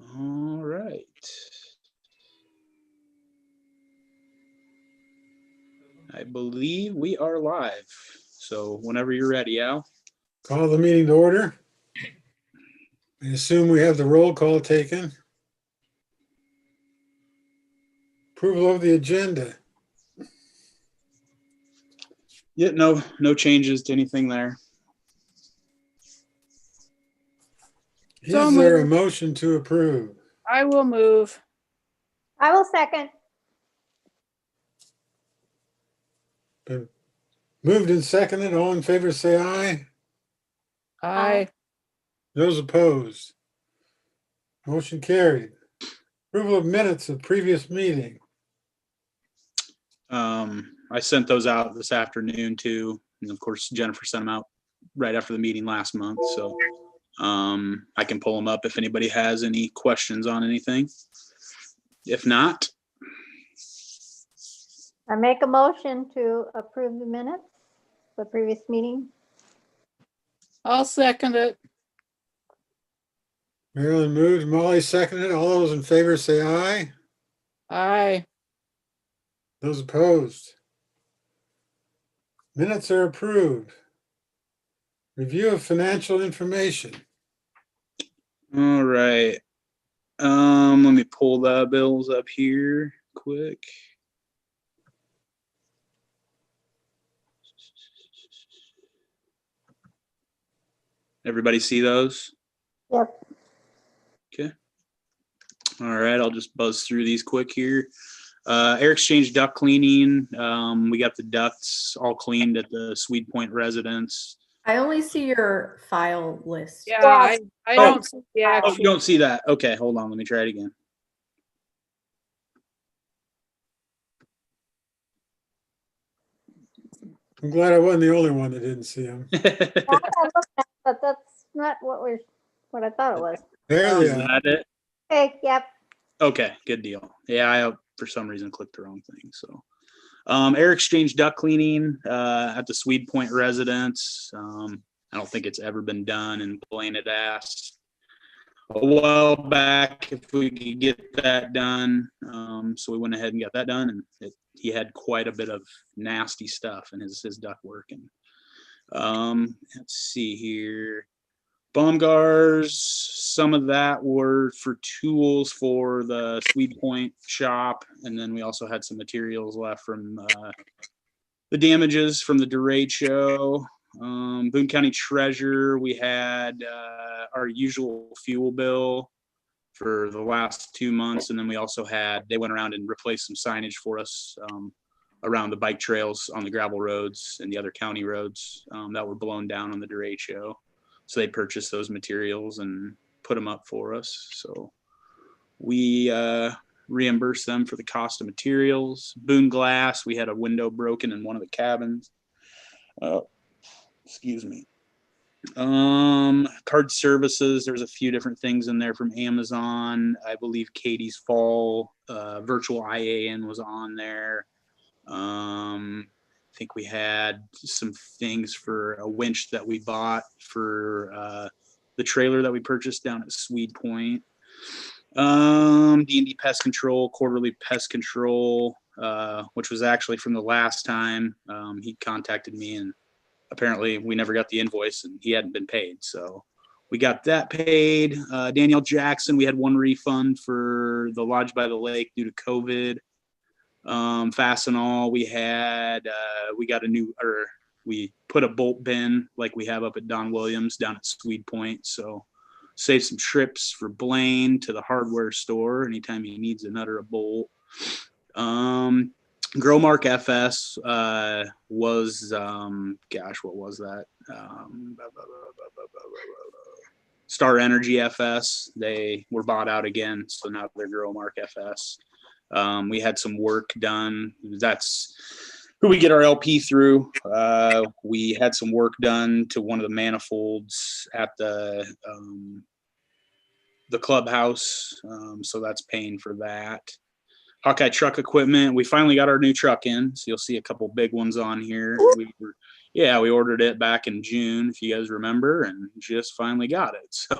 All right. I believe we are live. So whenever you're ready, Al. Call the meeting to order. I assume we have the roll call taken. Approval of the agenda. Yeah, no changes to anything there. Is there a motion to approve? I will move. I will second. Been moved and seconded. All in favor say aye. Aye. Those opposed? Motion carried. Approval of minutes of previous meeting. I sent those out this afternoon too. And of course, Jennifer sent them out right after the meeting last month. So I can pull them up if anybody has any questions on anything. If not, I make a motion to approve the minutes for previous meeting. I'll second it. Marilyn moved, Molly seconded. All those in favor say aye. Aye. Those opposed? Minutes are approved. Review of financial information. all right. Let me pull the bills up here quick. Everybody see those? Yep. Okay. All right, I'll just buzz through these quick here. Air exchange duct cleaning. We got the ducts all cleaned at the Swede Point residence. I only see your file list. Yeah, Yes. I don't see the Oh, actual. you don't see that? Okay, hold on. Let me try it again. I'm glad I wasn't the only one that didn't see them. I looked at it, but that's not what I thought it was. There Is they are. that it? Okay, yep. Okay, good deal. Yeah, I for some reason clicked the wrong thing. So, air exchange duct cleaning at the Swede Point residence. I don't think it's ever been done, and Blaine had asked a while back if we could get that done. So we went ahead and got that done, and he had quite a bit of nasty stuff in his duct work. And let's see here. Baumgars, some of that were for tools for the Swede Point shop, and then we also had some materials left from the damages from the delayed show. Boone County Treasurer, we had our usual fuel bill for the last 2 months, and then we also had, they went around and replaced some signage for us around the bike trails on the gravel roads and the other county roads that were blown down on the delayed show. So they purchased those materials and put them up for us. So we reimbursed them for the cost of materials. Boone Glass, we had a window broken in one of the cabins. Excuse me. Card services, there's a few different things in there from Amazon. I believe Katie's Fall virtual IAN was on there. I think we had some things for a winch that we bought for the trailer that we purchased down at Swede Point. D&D Pest Control, quarterly pest control, which was actually from the last time he contacted me, and apparently we never got the invoice and he hadn't been paid. So we got that paid. Danielle Jackson, we had one refund for the Lodge by the Lake due to COVID. Fastenal, we had, we put a bolt bin like we have up at Don Williams down at Swede Point. So save some trips for Blaine to the hardware store anytime he needs a nut or a bolt. Growmark FS was, what was that? Star Energy FS. They were bought out again, so now they're Growmark FS. We had some work done. That's who we get our LP through. We had some work done to one of the manifolds at the clubhouse, so that's paying for that. Hawkeye Truck Equipment, we finally got our new truck in, so you'll see a couple big ones on here. We ordered it back in June, if you guys remember, and just finally got it. So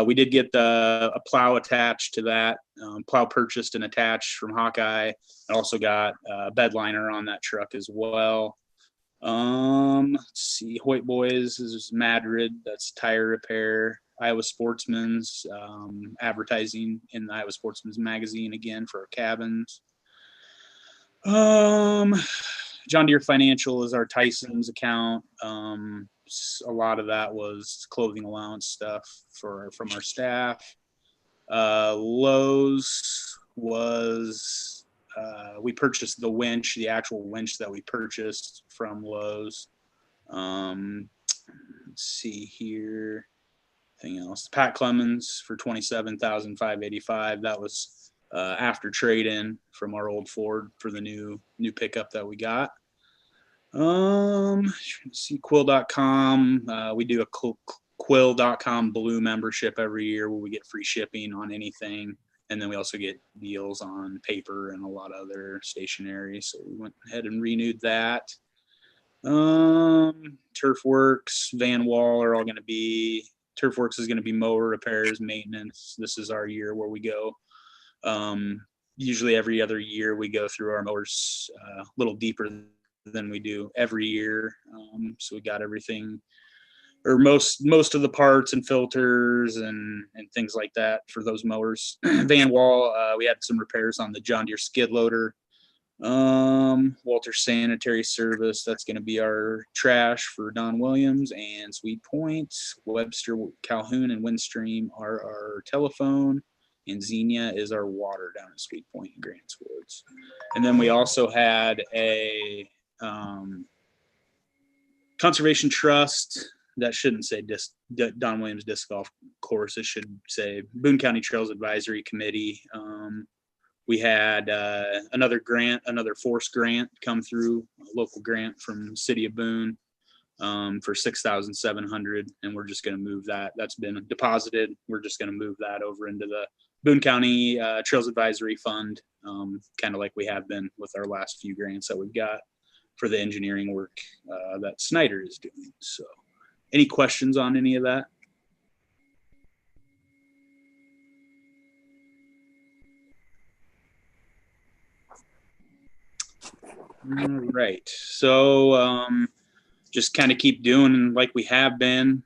We did get a plow attached to that, plow purchased and attached from Hawkeye. I also got a bed liner on that truck as well. Let's see, Hoyt Boys is Madrid, that's tire repair. Iowa Sportsman's advertising in the Iowa Sportsman's magazine again for our cabins. John Deere Financial is our Tyson's account. A lot of that was clothing allowance stuff from our staff. Lowe's was we purchased the winch, the actual winch that we purchased from Lowe's. Let's see here. Anything else? Pat Clemens for $27,585. That was after trade-in from our old Ford for the new pickup that we got. See quill.com. We do a quill.com blue membership every year where we get free shipping on anything. And then we also get deals on paper and a lot of other stationery. So we went ahead and renewed that. Turfworks, Van Wall are all going to be, Turfworks is going to be mower repairs, maintenance. This is our year where we go. Usually every other year we go through our mowers a little deeper than we do every year. So we got everything, or most of the parts and filters and things like that for those mowers. Van Wall, we had some repairs on the John Deere skid loader. Walter Sanitary Service, that's going to be our trash for Don Williams, and Sweet Point. Webster, Calhoun, and Windstream are our telephone, and Xenia is our water down at Sweet Point and Grants Woods. And then we also had a Conservation Trust. That shouldn't say Don Williams Disc Golf Course. It should say Boone County Trails Advisory Committee. We had another grant, another force grant come through, a local grant from City of Boone for $6,700, and we're just going to move that. That's been deposited. We're just going to move that over into the Boone County Trails Advisory Fund, kind of like we have been with our last few grants that we've got for the engineering work that Snyder is doing. So, any questions on any of that? All right. So just kind of keep doing like we have been.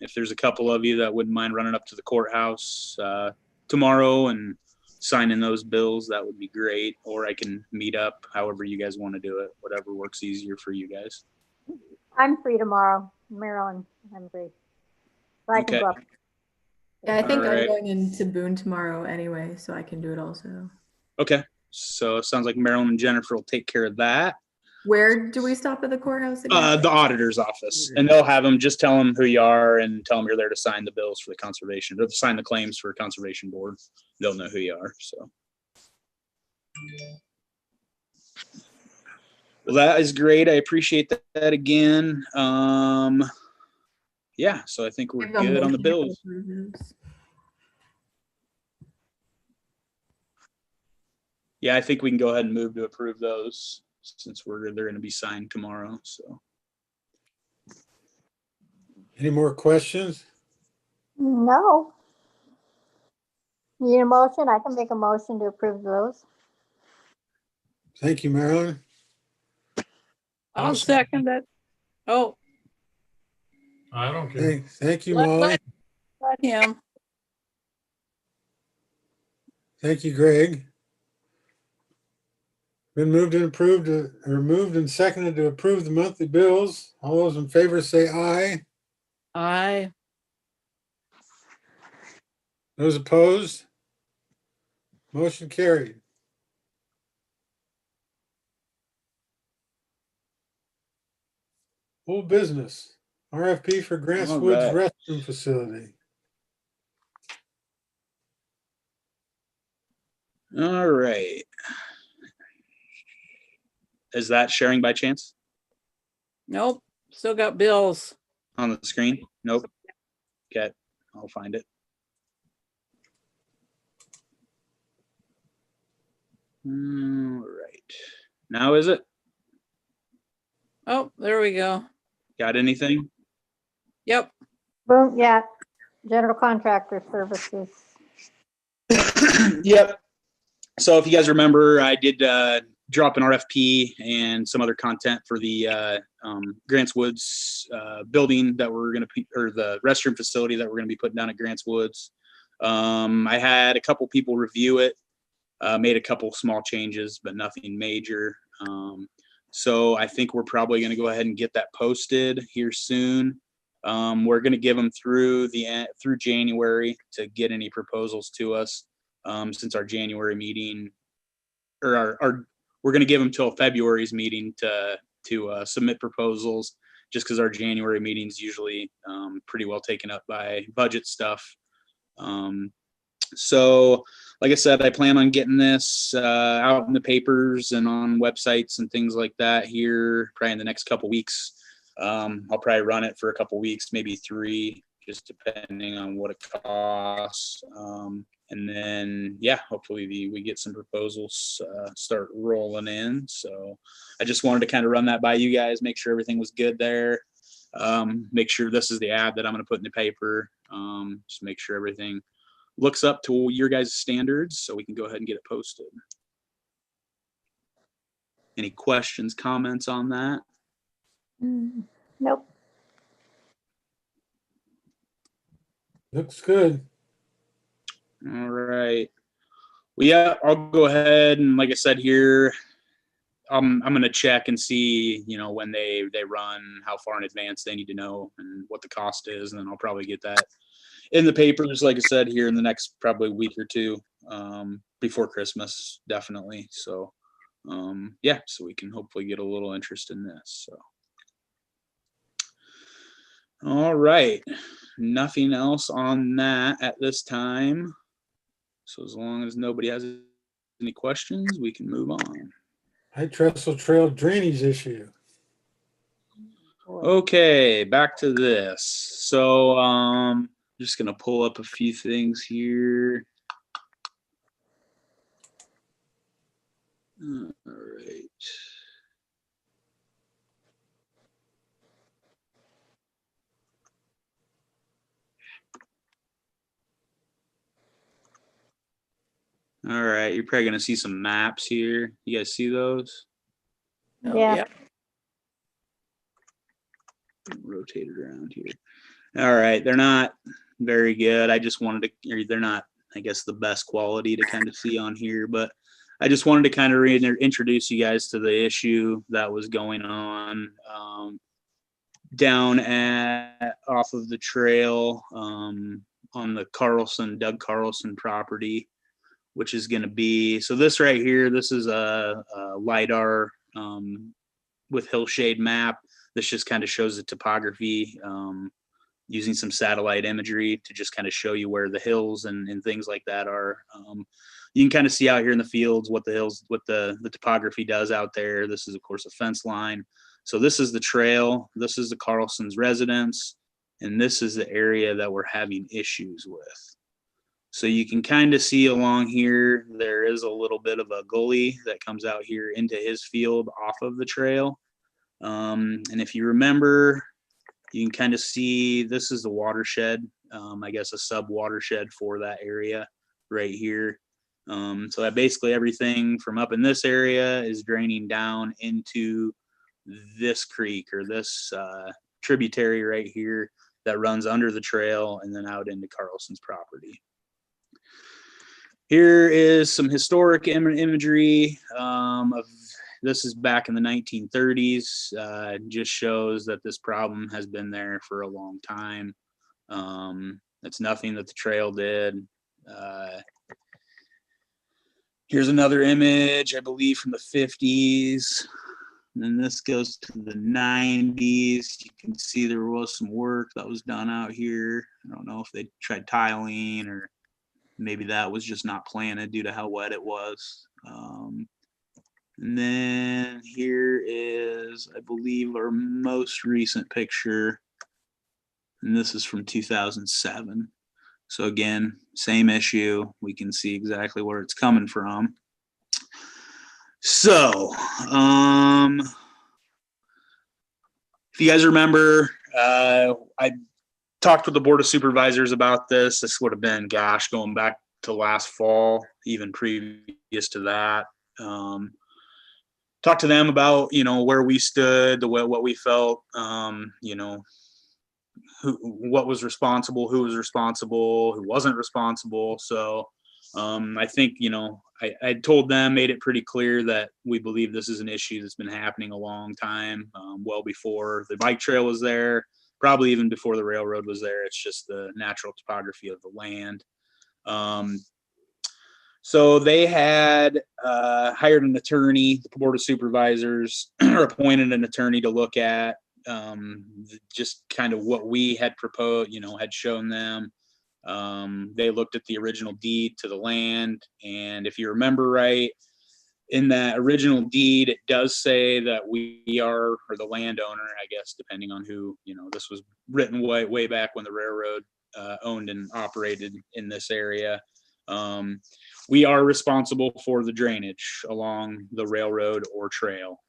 If there's a couple of you that wouldn't mind running up to the courthouse tomorrow and signing those bills, that would be great. Or I can meet up however you guys want to do it, whatever works easier for you guys. I'm free tomorrow. Maryland, I'm free. So I can Okay. go up. Yeah, I think All I'm right. going into Boone tomorrow anyway, so I can do it also. Okay. So it sounds like Marilyn and Jennifer will take care of that. Where do we stop at the courthouse again? The auditor's office, and they'll have them, just tell them who you are and tell them you're there to sign the bills for the conservation, or to sign the claims for conservation board. They'll know who you are. So. Well, that is great. I appreciate that again. Yeah, so I think we're Give them good on the motion to bills. approve this. Yeah, I think we can go ahead and move to approve those since they're going to be signed tomorrow. So. Any more questions? No. Need a motion? I can make a motion to approve those. Thank you, Marilyn. I'll second it. Oh, I don't care. Thank you, let, Molly. let him. Thank you, Greg. Been moved and approved, or moved and seconded to approve the monthly bills. All those in favor say aye. Aye. Those opposed? Motion carried. Old business, RFP for Grants All Woods right. restroom facility. All right. Is that sharing by chance Nope. Still got bills. on the screen? Nope. Okay, I'll find it. All right. Now is it? Oh, there we go. Got anything? Yep. Boom, yeah. General contractor services. Yep. So if you guys remember, I did drop an RFP and some other content for the Grants Woods building that we're going to, or the restroom facility that we're going to be putting down at Grants Woods. I had a couple people review it, made a couple small changes, but nothing major. So I think we're probably going to go ahead and get that posted here soon. We're going to give them through January to get any proposals to us. Since our January meeting, or we're going to give them till February's meeting to submit proposals, just because our January meeting's usually pretty well taken up by budget stuff. So like I said, I plan on getting this out in the papers and on websites and things like that here probably in the next couple weeks. I'll probably run it for a couple weeks, maybe 3, just depending on what it costs. And then, yeah, hopefully we get some proposals start rolling in. So I just wanted to kind of run that by you guys, make sure everything was good there. Make sure this is the ad that I'm going to put in the paper. Just make sure everything looks up to your guys' standards so we can go ahead and get it posted. Any questions, comments on that? Nope. Looks good. All right. Well, yeah, I'll go ahead and like I said here, I'm going to check and see, when they run, how far in advance they need to know and what the cost is. And then I'll probably get that in the papers, like I said, here in the next probably week or two, before Christmas, definitely. So, yeah, so we can hopefully get a little interest in this. So, all right. Nothing else on that at this time. So as long as nobody has any questions, we can move on. High Trestle Trail drainage issue. Okay, back to this. So just gonna pull up a few things here. All right. All right, you're probably gonna see some maps here. You guys see those? Oh, Yeah. yep. Rotate it around here. All right, they're not very good. I just wanted to, or they're not, I guess, the best quality to kind of see on here, but I just wanted to kind of introduce you guys to the issue that was going on down off of the trail on the Doug Carlson property, which is going to be, so this right here, this is a LiDAR with hillshade map. This just kind of shows the topography using some satellite imagery to just kind of show you where the hills and things like that are. You can kind of see out here in the fields what the topography does out there. This is, of course, a fence line. So this is the trail. This is the Carlson's residence. And this is the area that we're having issues with. So you can kind of see along here, there is a little bit of a gully that comes out here into his field off of the trail. And if you remember, you can kind of see this is the watershed, I guess a sub watershed for that area right here. So that basically everything from up in this area is draining down into this creek or this tributary right here that runs under the trail and then out into Carlson's property. Here is some historic imagery of this is back in the 1930s. Just shows that this problem has been there for a long time. It's nothing that the trail did. Here's another image, I believe, from the 50s. And then this goes to the 90s. You can see there was some work that was done out here. I don't know if they tried tiling or maybe that was just not planted due to how wet it was. And then here is, I believe, our most recent picture. And this is from 2007. So again, same issue. We can see exactly where it's coming from. So, if you guys remember, I talked with the Board of Supervisors about this. This would have been, gosh, going back to last fall, even previous to that. Talked to them about, where we stood, what we felt, what was responsible, who was responsible, who wasn't responsible. So I think, I told them, made it pretty clear that we believe this is an issue that's been happening a long time, well before the bike trail was there, probably even before the railroad was there. It's just the natural topography of the land. So they had hired an attorney, the Board of Supervisors, or appointed an attorney to look at just kind of what we had proposed, had shown them. They looked at the original deed to the land. And if you remember right, in that original deed, it does say that we are, or the landowner, I guess, depending on who, this was written way back when the railroad owned and operated in this area. We are responsible for the drainage along the railroad or trail.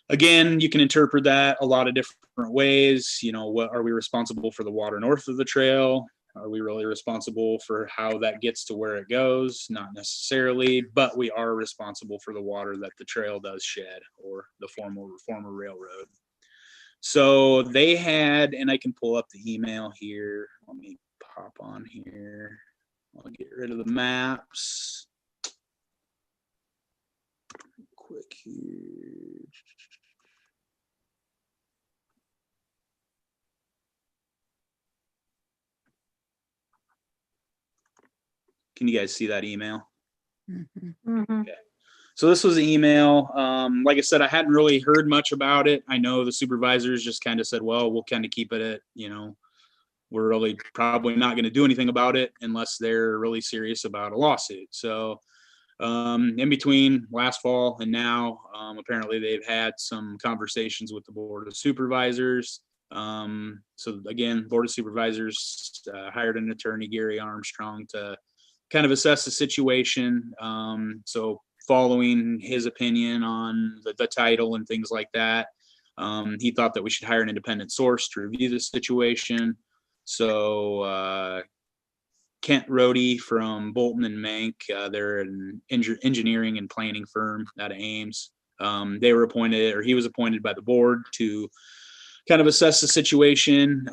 Again, you can interpret that a lot of different ways. What are we responsible for the water north of the trail? Are we really responsible for how that gets to where it goes? Not necessarily, but we are responsible for the water that the trail does shed, or the former railroad. So they had, and I can pull up the email here. Let me pop on here. I'll get rid of the maps. Quick here. Can you guys see that email? Mhm. Mhm. So this was an email. Like I said, I hadn't really heard much about it. I know the supervisors just kind of said, well, we'll kind of keep it at, we're really probably not going to do anything about it unless they're really serious about a lawsuit. So in between last fall and now, apparently they've had some conversations with the Board of Supervisors. So again, Board of Supervisors hired an attorney, Gary Armstrong, to kind of assess the situation. So following his opinion on the title and things like that, he thought that we should hire an independent source to review the situation. So Kent Rohde from Bolton and Mank, they're an engineering and planning firm out of Ames. They were appointed, or he was appointed by the board to kind of assess the situation,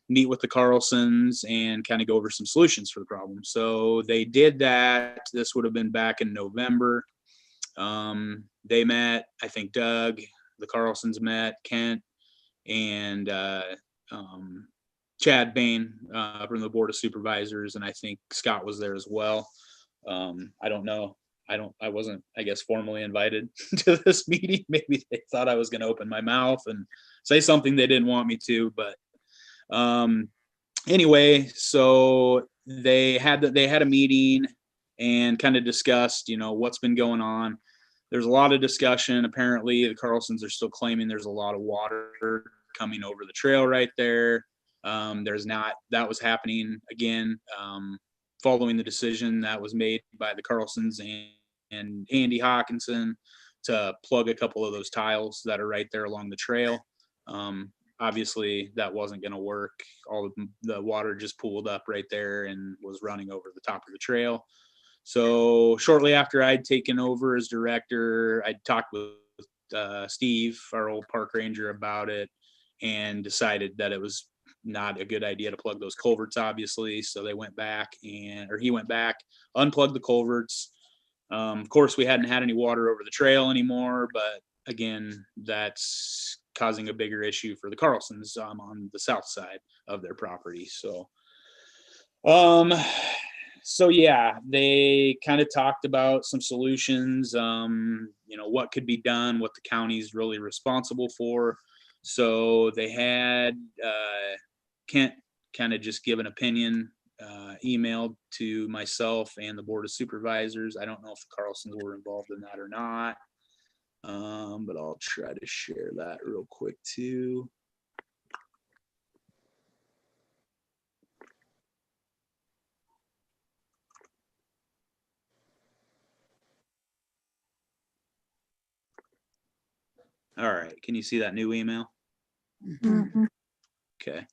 meet with the Carlsons, and kind of go over some solutions for the problem. So they did that. This would have been back in November. They met, I think Doug, the Carlsons met, Kent, and Chad Bain from the Board of Supervisors, and I think Scott was there as well. I don't know. I wasn't, I guess, formally invited to this meeting. Maybe they thought I was going to open my mouth and say something they didn't want me to, but anyway, so they had a meeting and kind of discussed, what's been going on. There's a lot of discussion. Apparently, the Carlsons are still claiming there's a lot of water coming over the trail right there. There's not. That was happening again following the decision that was made by the Carlsons and Andy Hawkinson to plug a couple of those tiles that are right there along the trail. Obviously, that wasn't going to work. All of the water just pooled up right there and was running over the top of the trail. So shortly after I'd taken over as director, I'd talked with Steve, our old park ranger, about it, and decided that it was not a good idea to plug those culverts, obviously. So he went back, unplugged the culverts. Of course, we hadn't had any water over the trail anymore, but again, that's causing a bigger issue for the Carlsons on the south side of their property. So yeah, they kind of talked about some solutions, what could be done, what the county's really responsible for. So they had Kent kind of just give an opinion, emailed to myself and the Board of Supervisors. I don't know if the Carlsons were involved in that or not, but I'll try to share that real quick too. All right, can you see that new email? Mhm. Mhm. Okay.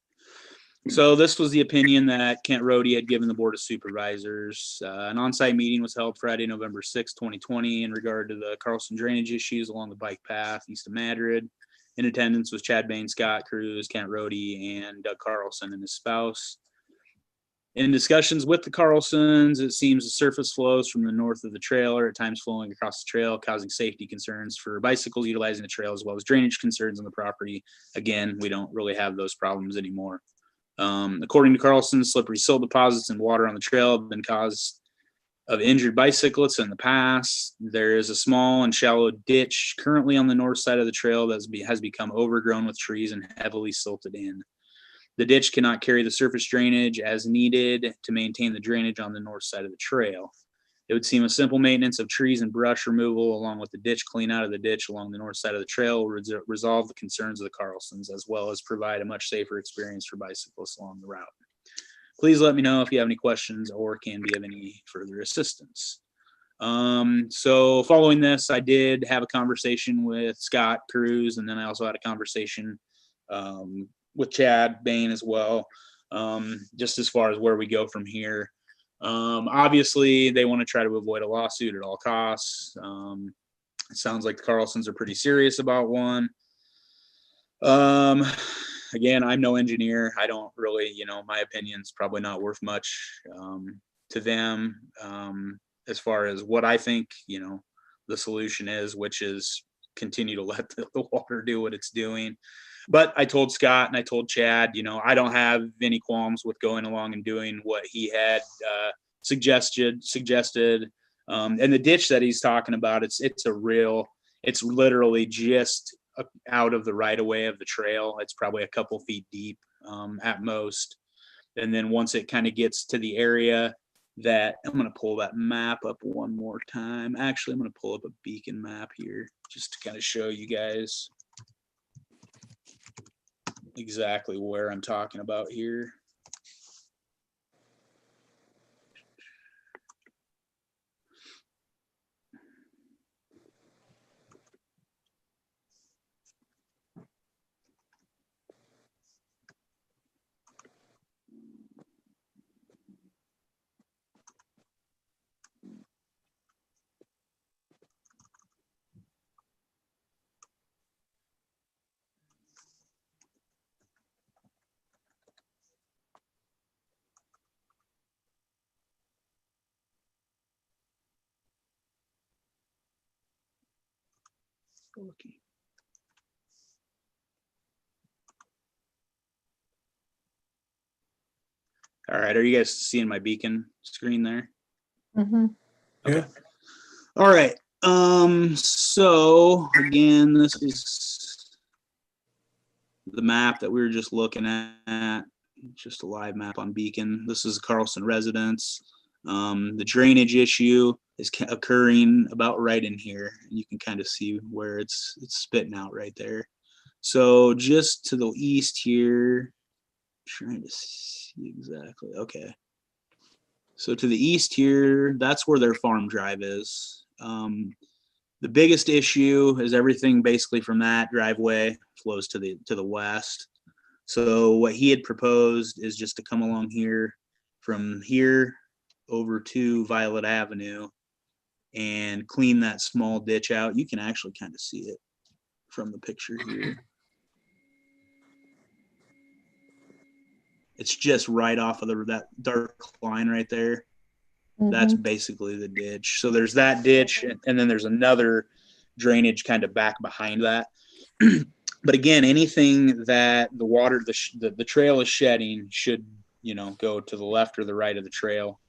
So this was the opinion that Kent Rhodey had given the Board of Supervisors. An on-site meeting was held Friday, November 6, 2020 in regard to the Carlson drainage issues along the bike path east of Madrid. In attendance was Chad Bain, Scott Cruz, Kent Rhodey, and Doug Carlson and his spouse. In discussions with the Carlsons, it seems the surface flows from the north of the trail are at times flowing across the trail, causing safety concerns for bicycles utilizing the trail, as well as drainage concerns on the property. Again, we don't really have those problems anymore. According to Carlson, slippery silt deposits and water on the trail have been cause of injured bicyclists in the past. There is a small and shallow ditch currently on the north side of the trail that has become overgrown with trees and heavily silted in. The ditch cannot carry the surface drainage as needed to maintain the drainage on the north side of the trail. It would seem a simple maintenance of trees and brush removal along with the ditch clean out of the ditch along the north side of the trail will resolve the concerns of the Carlsons, as well as provide a much safer experience for bicyclists along the route. Please let me know if you have any questions or can be of any further assistance. So following this, I did have a conversation with Scott Cruz, and then I also had a conversation with Chad Bain as well, just as far as where we go from here. Obviously, they want to try to avoid a lawsuit at all costs. It sounds like the Carlsons are pretty serious about one. Again, I'm no engineer. I don't really, my opinion's probably not worth much to them as far as what I think, the solution is, which is continue to let the water do what it's doing. But I told Scott and I told Chad, I don't have any qualms with going along and doing what he had suggested. And the ditch that he's talking about, it's literally just out of the right of way of the trail. It's probably a couple feet deep at most. And then once it kind of gets to the area that I'm going to pull that map up one more time. Actually, I'm going to pull up a beacon map here just to kind of show you guys exactly where I'm talking about here. Okay. All right, are you guys seeing my beacon screen there? Mm-hmm. Okay. All right. So again, this is the map that we were just looking at, just a live map on Beacon. This is Carlson residence. The drainage issue is occurring about right in here. You can kind of see where it's spitting out right there. So just to the east here, trying to see exactly. Okay. So to the east here, that's where their farm drive is. The biggest issue is everything basically from that driveway flows to the west. So what he had proposed is just to come along here from here over to Violet Avenue and clean that small ditch out. You can actually kind of see it from the picture here. It's just right off of that dark line right there. That's basically the ditch. So there's that ditch, and then there's another drainage kind of back behind that. But again, anything that the water, the trail is shedding should, go to the left or the right of the trail,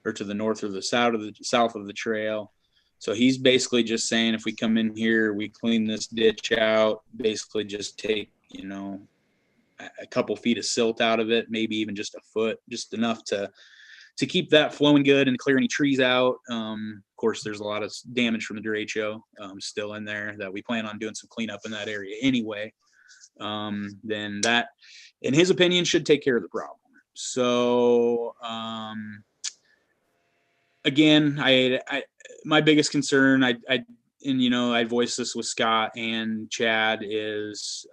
or to the north or the south of the trail. So he's basically just saying, if we come in here, we clean this ditch out, basically just take, a couple feet of silt out of it, maybe even just a foot, just enough to keep that flowing good and clear any trees out. Of course, there's a lot of damage from the derecho still in there that we plan on doing some cleanup in that area anyway. Then that, in his opinion, should take care of the problem. So again, my biggest concern, I voiced this with Scott and Chad, is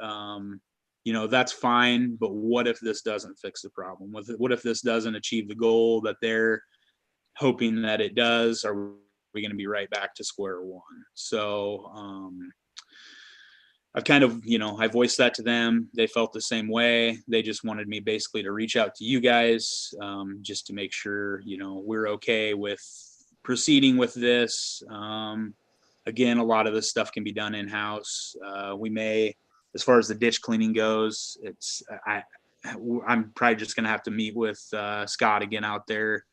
that's fine, but what if this doesn't fix the problem? What if this doesn't achieve the goal that they're hoping that it does? Are we going to be right back to square one? So I've kind of, I voiced that to them. They felt the same way. They just wanted me basically to reach out to you guys, just to make sure, we're okay with proceeding with this. Again, a lot of this stuff can be done in-house. We may, as far as the ditch cleaning goes, I'm probably just going to have to meet with Scott again out there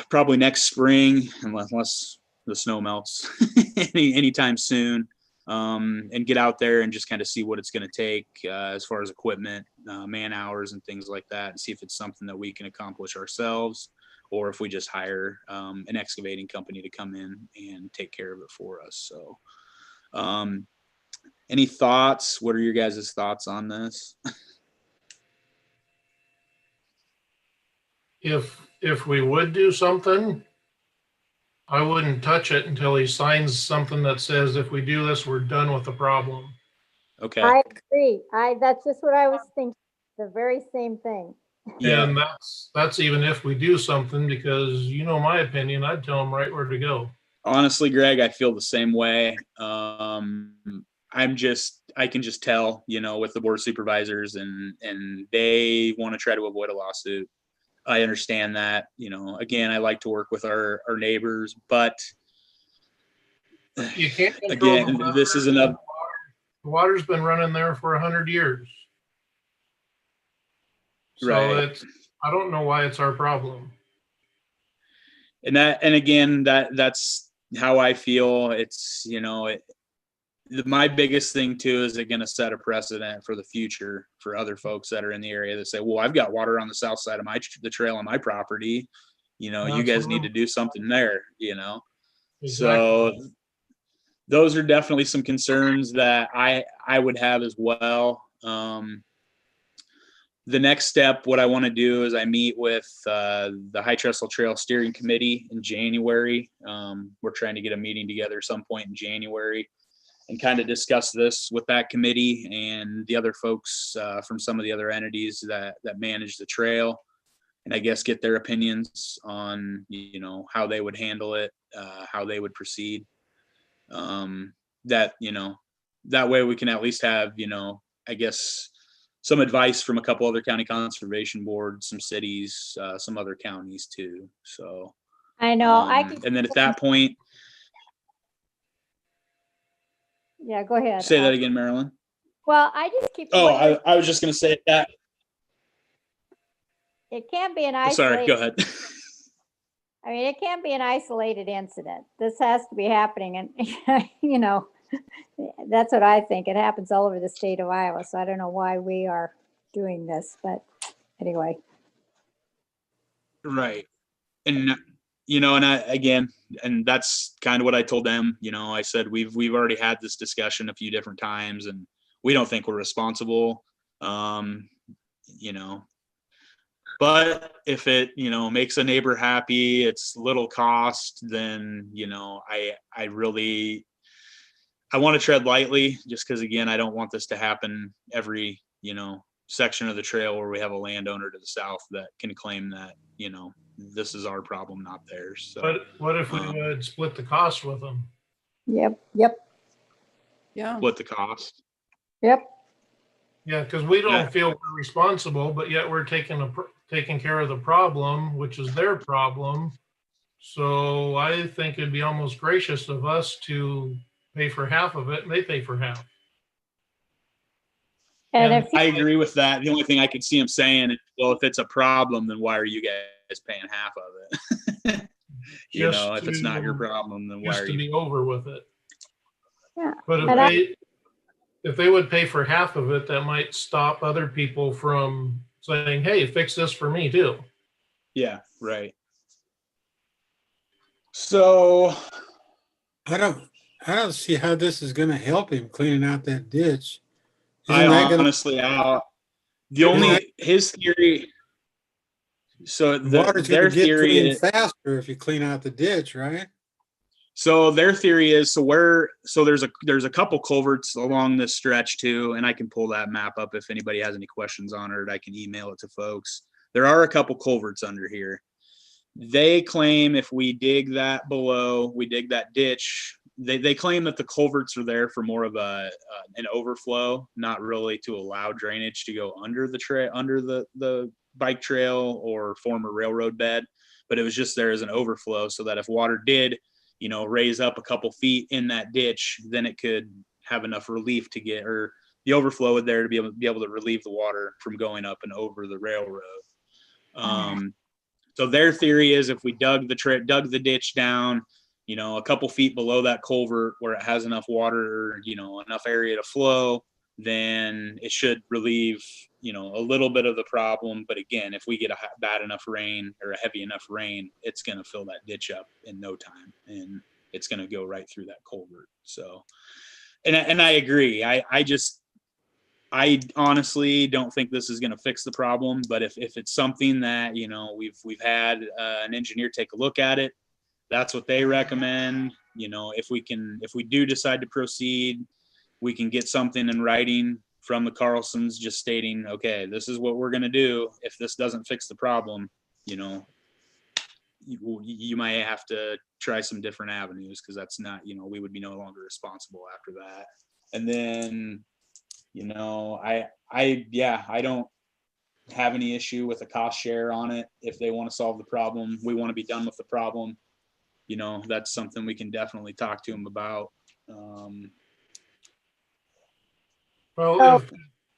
probably next spring, unless the snow melts anytime soon, and get out there and just kind of see what it's going to take as far as equipment, man hours and things like that, and see if it's something that we can accomplish ourselves, or if we just hire an excavating company to come in and take care of it for us. So any thoughts? What are your guys' thoughts on this? If we would do something, I wouldn't touch it until he signs something that says if we do this, we're done with the problem. Okay. I agree. That's just what I was thinking. The very same thing. Yeah. And that's even if we do something, because my opinion, I'd tell them right where to go. Honestly, Greg, I feel the same way. I can just tell, with the board of supervisors, and they want to try to avoid a lawsuit. I understand that, again, I like to work with our neighbors, but You can't control again, the this is another. The water's been running there for 100 years. So Right. I don't know why it's our problem. And again, that's how I feel. It's, my biggest thing too, is it going to set a precedent for the future for other folks that are in the area that say, well, I've got water on the south side of the trail on my property. You guys need to do something there, Exactly. So those are definitely some concerns that I would have as well. The next step, what I want to do is I meet with the High Trestle Trail Steering Committee in January. We're trying to get a meeting together some point in January and kind of discuss this with that committee and the other folks from some of the other entities that manage the trail, and I guess get their opinions on, how they would handle it, how they would proceed. That way we can at least have, I guess, some advice from a couple other county conservation boards, some cities, some other counties too. So I know. and then at that point, Yeah, go ahead. say that again, Marilyn. Well, I just keep. Oh, wondering, I was just going to say that. it can't be an Sorry, go isolated. ahead. I mean, it can't be an isolated incident. This has to be happening, and that's what I think. It happens all over the state of Iowa, so I don't know why we are doing this, but anyway. Right. And, and that's kind of what I told them. I said, we've already had this discussion a few different times, and we don't think we're responsible. But if it, makes a neighbor happy, it's little cost, then, I want to tread lightly, just because, again, I don't want this to happen every, section of the trail where we have a landowner to the south that can claim that, this is our problem, not theirs. So But what if we would split the cost with them? Yep. Yeah. split the cost. Yep. Yeah, because we don't Yeah. feel we're responsible, but yet we're taking care of the problem, which is their problem. So I think it'd be almost gracious of us to pay for half of it, and they pay for half. And And if I agree with that. The only thing I could see him saying is, well, if it's a problem, then why are you guys paying half of it? Just if it's not your to- problem, then why Just are to you? be over with it. Yeah. But And if they would pay for half of it, that might stop other people from saying, hey, fix this for me too. Yeah, right. So I don't see how this is gonna help him cleaning out that ditch. I Isn't that gonna, honestly, his theory. So the water's their gonna get theory clean is, faster if you clean out the ditch, right? So their theory is so there's a couple culverts along this stretch too, and I can pull that map up if anybody has any questions on it. I can email it to folks. There are a couple culverts under here. They claim if we dig that below, we dig that ditch. They claim that the culverts are there for more of an overflow, not really to allow drainage to go under the bike trail or former railroad bed, but it was just there as an overflow so that if water did, raise up a couple feet in that ditch, then it could have enough relief to get, or the overflow would there to be able to relieve the water from going up and over the railroad. So their theory is if we dug the ditch down, a couple feet below that culvert where it has enough water, enough area to flow, then it should relieve, a little bit of the problem. But again, if we get a bad enough rain or a heavy enough rain, it's going to fill that ditch up in no time, and it's going to go right through that culvert. So, and I agree. I honestly don't think this is going to fix the problem, but if it's something that, we've had an engineer take a look at it, that's what they recommend. If we do decide to proceed, we can get something in writing from the Carlsons just stating, okay, this is what we're going to do. If this doesn't fix the problem, you might have to try some different avenues, because that's not, we would be no longer responsible after that. And then, I don't have any issue with a cost share on it. If they want to solve the problem, we want to be done with the problem. That's something we can definitely talk to them about. Well,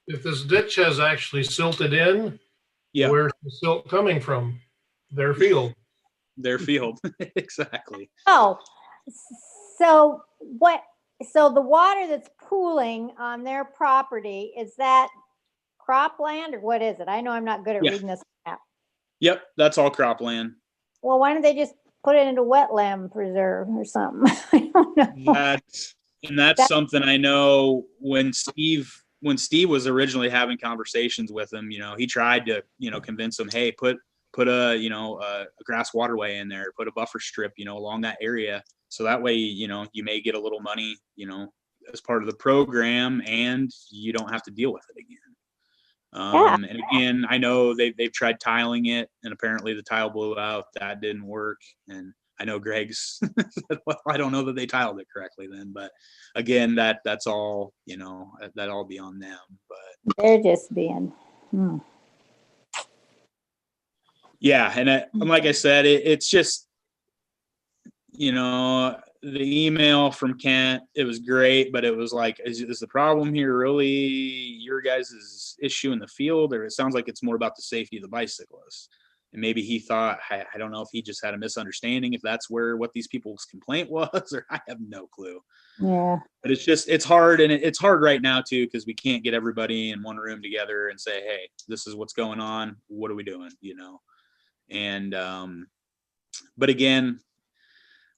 if this ditch has actually silted in, Yeah, where's the silt coming from? Their field. their field. Exactly. Oh, so the water that's pooling on their property, is that cropland or what is it? I know I'm not good at Yeah. reading this map. Yep, that's all cropland. Well, why don't they just put it into wetland preserve or something? I don't know. That's something I know when Steve was originally having conversations with him, he tried to, convince him, hey, put a grass waterway in there, put a buffer strip, along that area. So that way, you may get a little money, as part of the program, and you don't have to deal with it again. And again, I know they've tried tiling it, and apparently the tile blew out. That didn't work. And I know Greg's said, well, I don't know that they tiled it correctly then, but again, that's all, that all be on them. But They're just being, yeah. And like I said, it's just, the email from Kent, it was great, but it was like, is the problem here really your guys' issue in the field? Or it sounds like it's more about the safety of the bicyclists. And maybe he thought, I don't know if he just had a misunderstanding, if that's what these people's complaint was, or I have no clue. yeah. But it's hard. And it's hard right now too, because we can't get everybody in one room together and say, hey, this is what's going on. What are we doing? And, but again,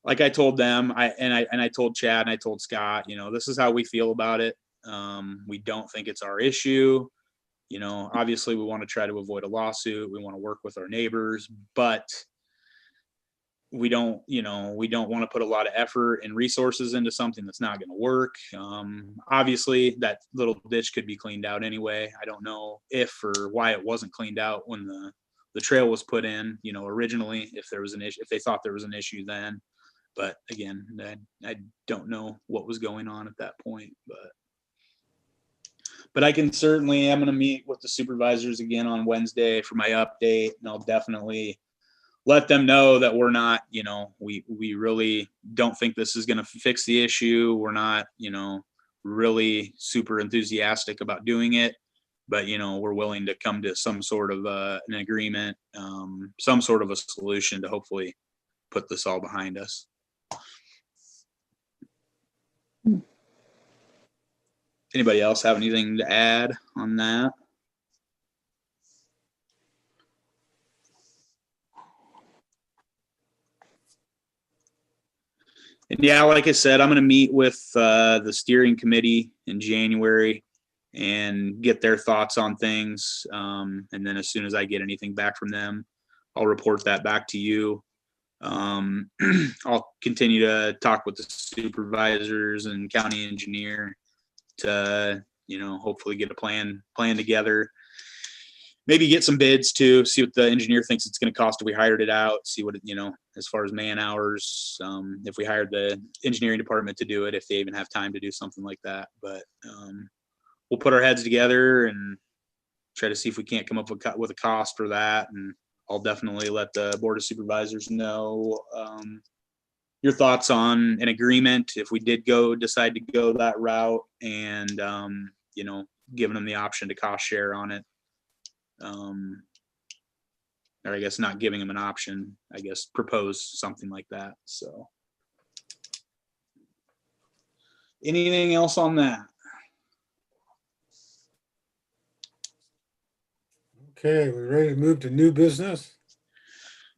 like I told them, I told Chad and I told Scott, this is how we feel about it. We don't think it's our issue. Obviously we want to try to avoid a lawsuit. We want to work with our neighbors, but we don't want to put a lot of effort and resources into something that's not going to work. Obviously that little ditch could be cleaned out anyway. I don't know if or why it wasn't cleaned out when the trail was put in, originally, if there was an issue, if they thought there was an issue then. But again, I don't know what was going on at that point, but I can certainly, I'm going to meet with the supervisors again on Wednesday for my update, and I'll definitely let them know that we're not, we really don't think this is going to fix the issue. We're not, really super enthusiastic about doing it, but, we're willing to come to some sort of an agreement, some sort of a solution to hopefully put this all behind us. Anybody else have anything to add on that? And yeah, like I said, I'm going to meet with the steering committee in January and get their thoughts on things. And then as soon as I get anything back from them, I'll report that back to you. I'll continue to talk with the supervisors and county engineer to, hopefully get a plan together. Maybe get some bids too, see what the engineer thinks it's going to cost if we hired it out, see what, as far as man hours, if we hired the engineering department to do it, if they even have time to do something like that. But we'll put our heads together and try to see if we can't come up with a cost for that. And I'll definitely let the Board of Supervisors know your thoughts on an agreement if we did decide to go that route, and giving them the option to cost share on it. Or I guess not giving them an option, I guess propose something like that. So anything else on that? Okay, we ready to move to new business?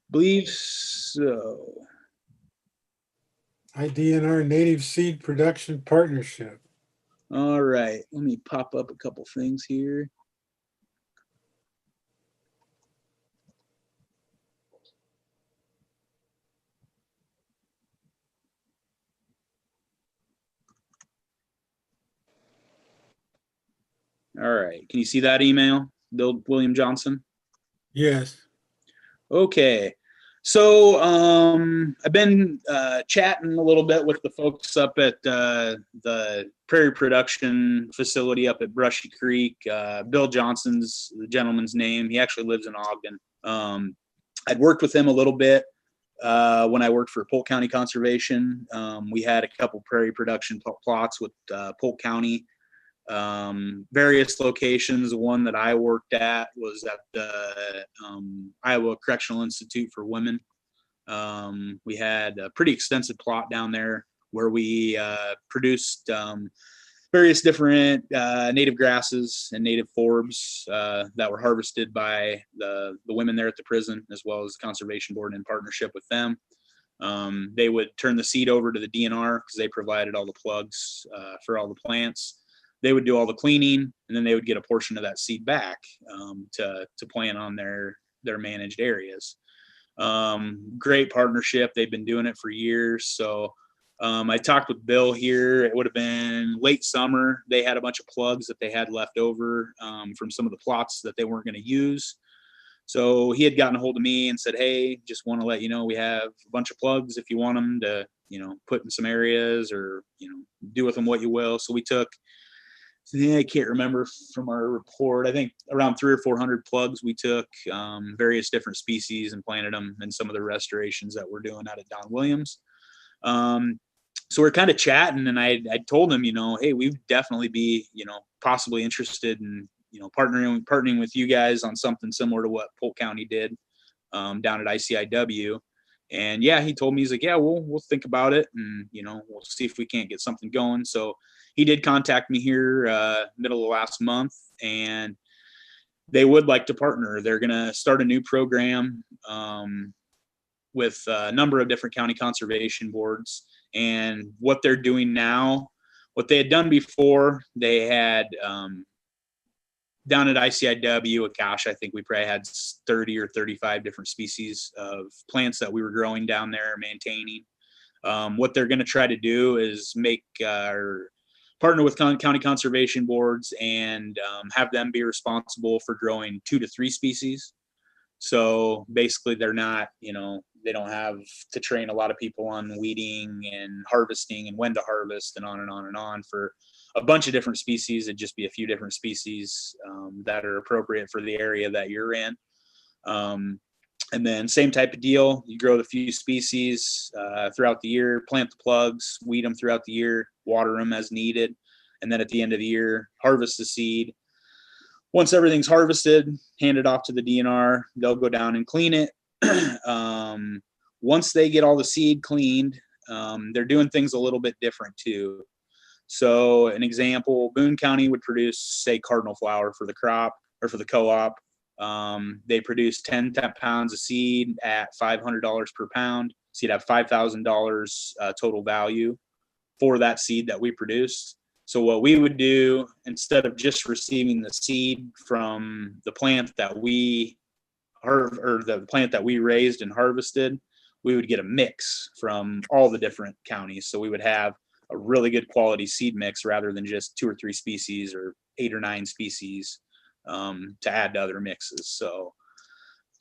Believe so. IDNR Native Seed Production Partnership. All right, let me pop up a couple things here. All right, can you see that email, Bill William Johnson? Yes. Okay, so I've been chatting a little bit with the folks up at the Prairie Production Facility up at Brushy Creek. Bill Johnson's the gentleman's name. He actually lives in Ogden. I'd worked with him a little bit when I worked for Polk County Conservation. We had a couple prairie production plots with Polk County. Various locations. The one that I worked at was at the Iowa Correctional Institute for Women. We had a pretty extensive plot down there where we produced various different native grasses and native forbs that were harvested by the women there at the prison, as well as the Conservation Board in partnership with them. They would turn the seed over to the DNR because they provided all the plugs for all the plants. They would do all the cleaning, and then they would get a portion of that seed back to plant on their managed areas. Great partnership. They've been doing it for years. So I talked with Bill here. It would have been late summer. They had a bunch of plugs that they had left over from some of the plots that they weren't going to use. So he had gotten a hold of me and said, hey, just want to let you know we have a bunch of plugs if you want them to, put in some areas or, do with them what you will. So we took, I can't remember from our report, I think around 300 or 400 plugs we took, various different species, and planted them in some of the restorations that we're doing out at Don Williams. So we're kind of chatting, and I told him, hey, we'd definitely be, possibly interested in, partnering with you guys on something similar to what Polk County did down at ICIW. And yeah, he told me, he's like, yeah, we'll think about it, and we'll see if we can't get something going. So he did contact me here middle of last month, and they would like to partner. They're going to start a new program with a number of different county conservation boards. And what they're doing now, what they had done before, they had down at ICIW, gosh, I think we probably had 30 or 35 different species of plants that we were growing down there, maintaining. What they're going to try to do is partner with county conservation boards and have them be responsible for growing 2 to 3 species. So basically they're not, they don't have to train a lot of people on weeding and harvesting and when to harvest and on and on and on for a bunch of different species. It'd just be a few different species that are appropriate for the area that you're in. And then same type of deal, you grow the few species throughout the year, plant the plugs, weed them throughout the year, water them as needed. And then at the end of the year, harvest the seed. Once everything's harvested, hand it off to the DNR. They'll go down and clean it. Once they get all the seed cleaned, they're doing things a little bit different too. So an example, Boone County would produce, say, cardinal flower for the crop or for the co-op. They produce 10 pounds of seed at $500 per pound. So you'd have $5,000 total value for that seed that we produced. So what we would do, instead of just receiving the seed from the plant that we the plant that we raised and harvested, we would get a mix from all the different counties. So we would have a really good quality seed mix rather than just 2 or 3 species or 8 or 9 species to add to other mixes. So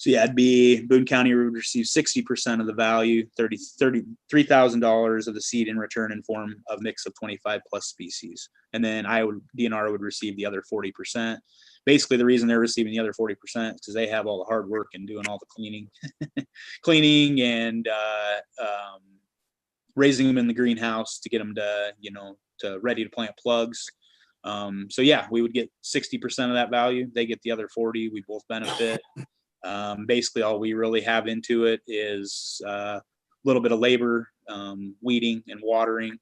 yeah, it'd be Boone County would receive 60% of the value, $33,000 of the seed in return in form of mix of 25 plus species. And then DNR would receive the other 40%. Basically, the reason they're receiving the other 40% is because they have all the hard work and doing all the cleaning and raising them in the greenhouse to get them to ready to plant plugs. So yeah, we would get 60% of that value. They get the other 40. We both benefit. Basically, all we really have into it is a little bit of labor, weeding and watering,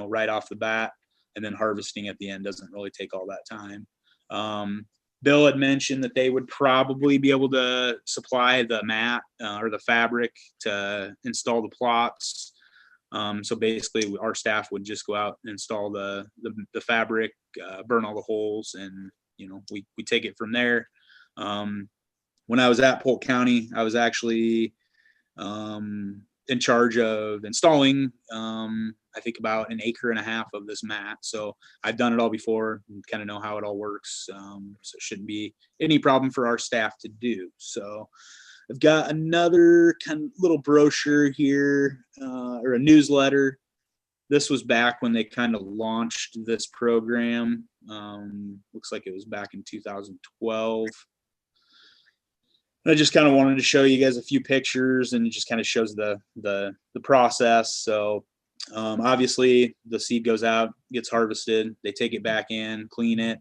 right off the bat, and then harvesting at the end doesn't really take all that time. Bill had mentioned that they would probably be able to supply the mat or the fabric to install the plots. So basically, our staff would just go out and install the fabric, burn all the holes, and we take it from there. When I was at Polk County, I was actually in charge of installing, I think about 1.5 acres of this mat. So I've done it all before and kind of know how it all works. So it shouldn't be any problem for our staff to do. So I've got another kind of little brochure here, or a newsletter. This was back when they kind of launched this program. Looks like it was back in 2012. I just kind of wanted to show you guys a few pictures, and it just kind of shows the process. So obviously the seed goes out, gets harvested, they take it back in, clean it,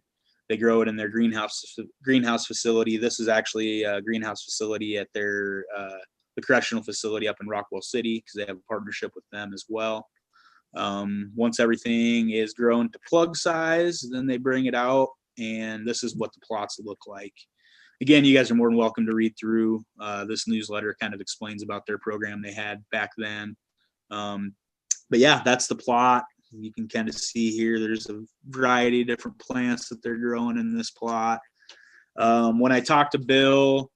they grow it in their greenhouse facility. This is actually a greenhouse facility at their the correctional facility up in Rockwell City, because they have a partnership with them as well. Once everything is grown to plug size, then they bring it out, and this is what the plots look like. Again, you guys are more than welcome to read through this newsletter. Kind of explains about their program they had back then. But yeah, that's the plot. You can kind of see here, there's a variety of different plants that they're growing in this plot. When I talked to Bill,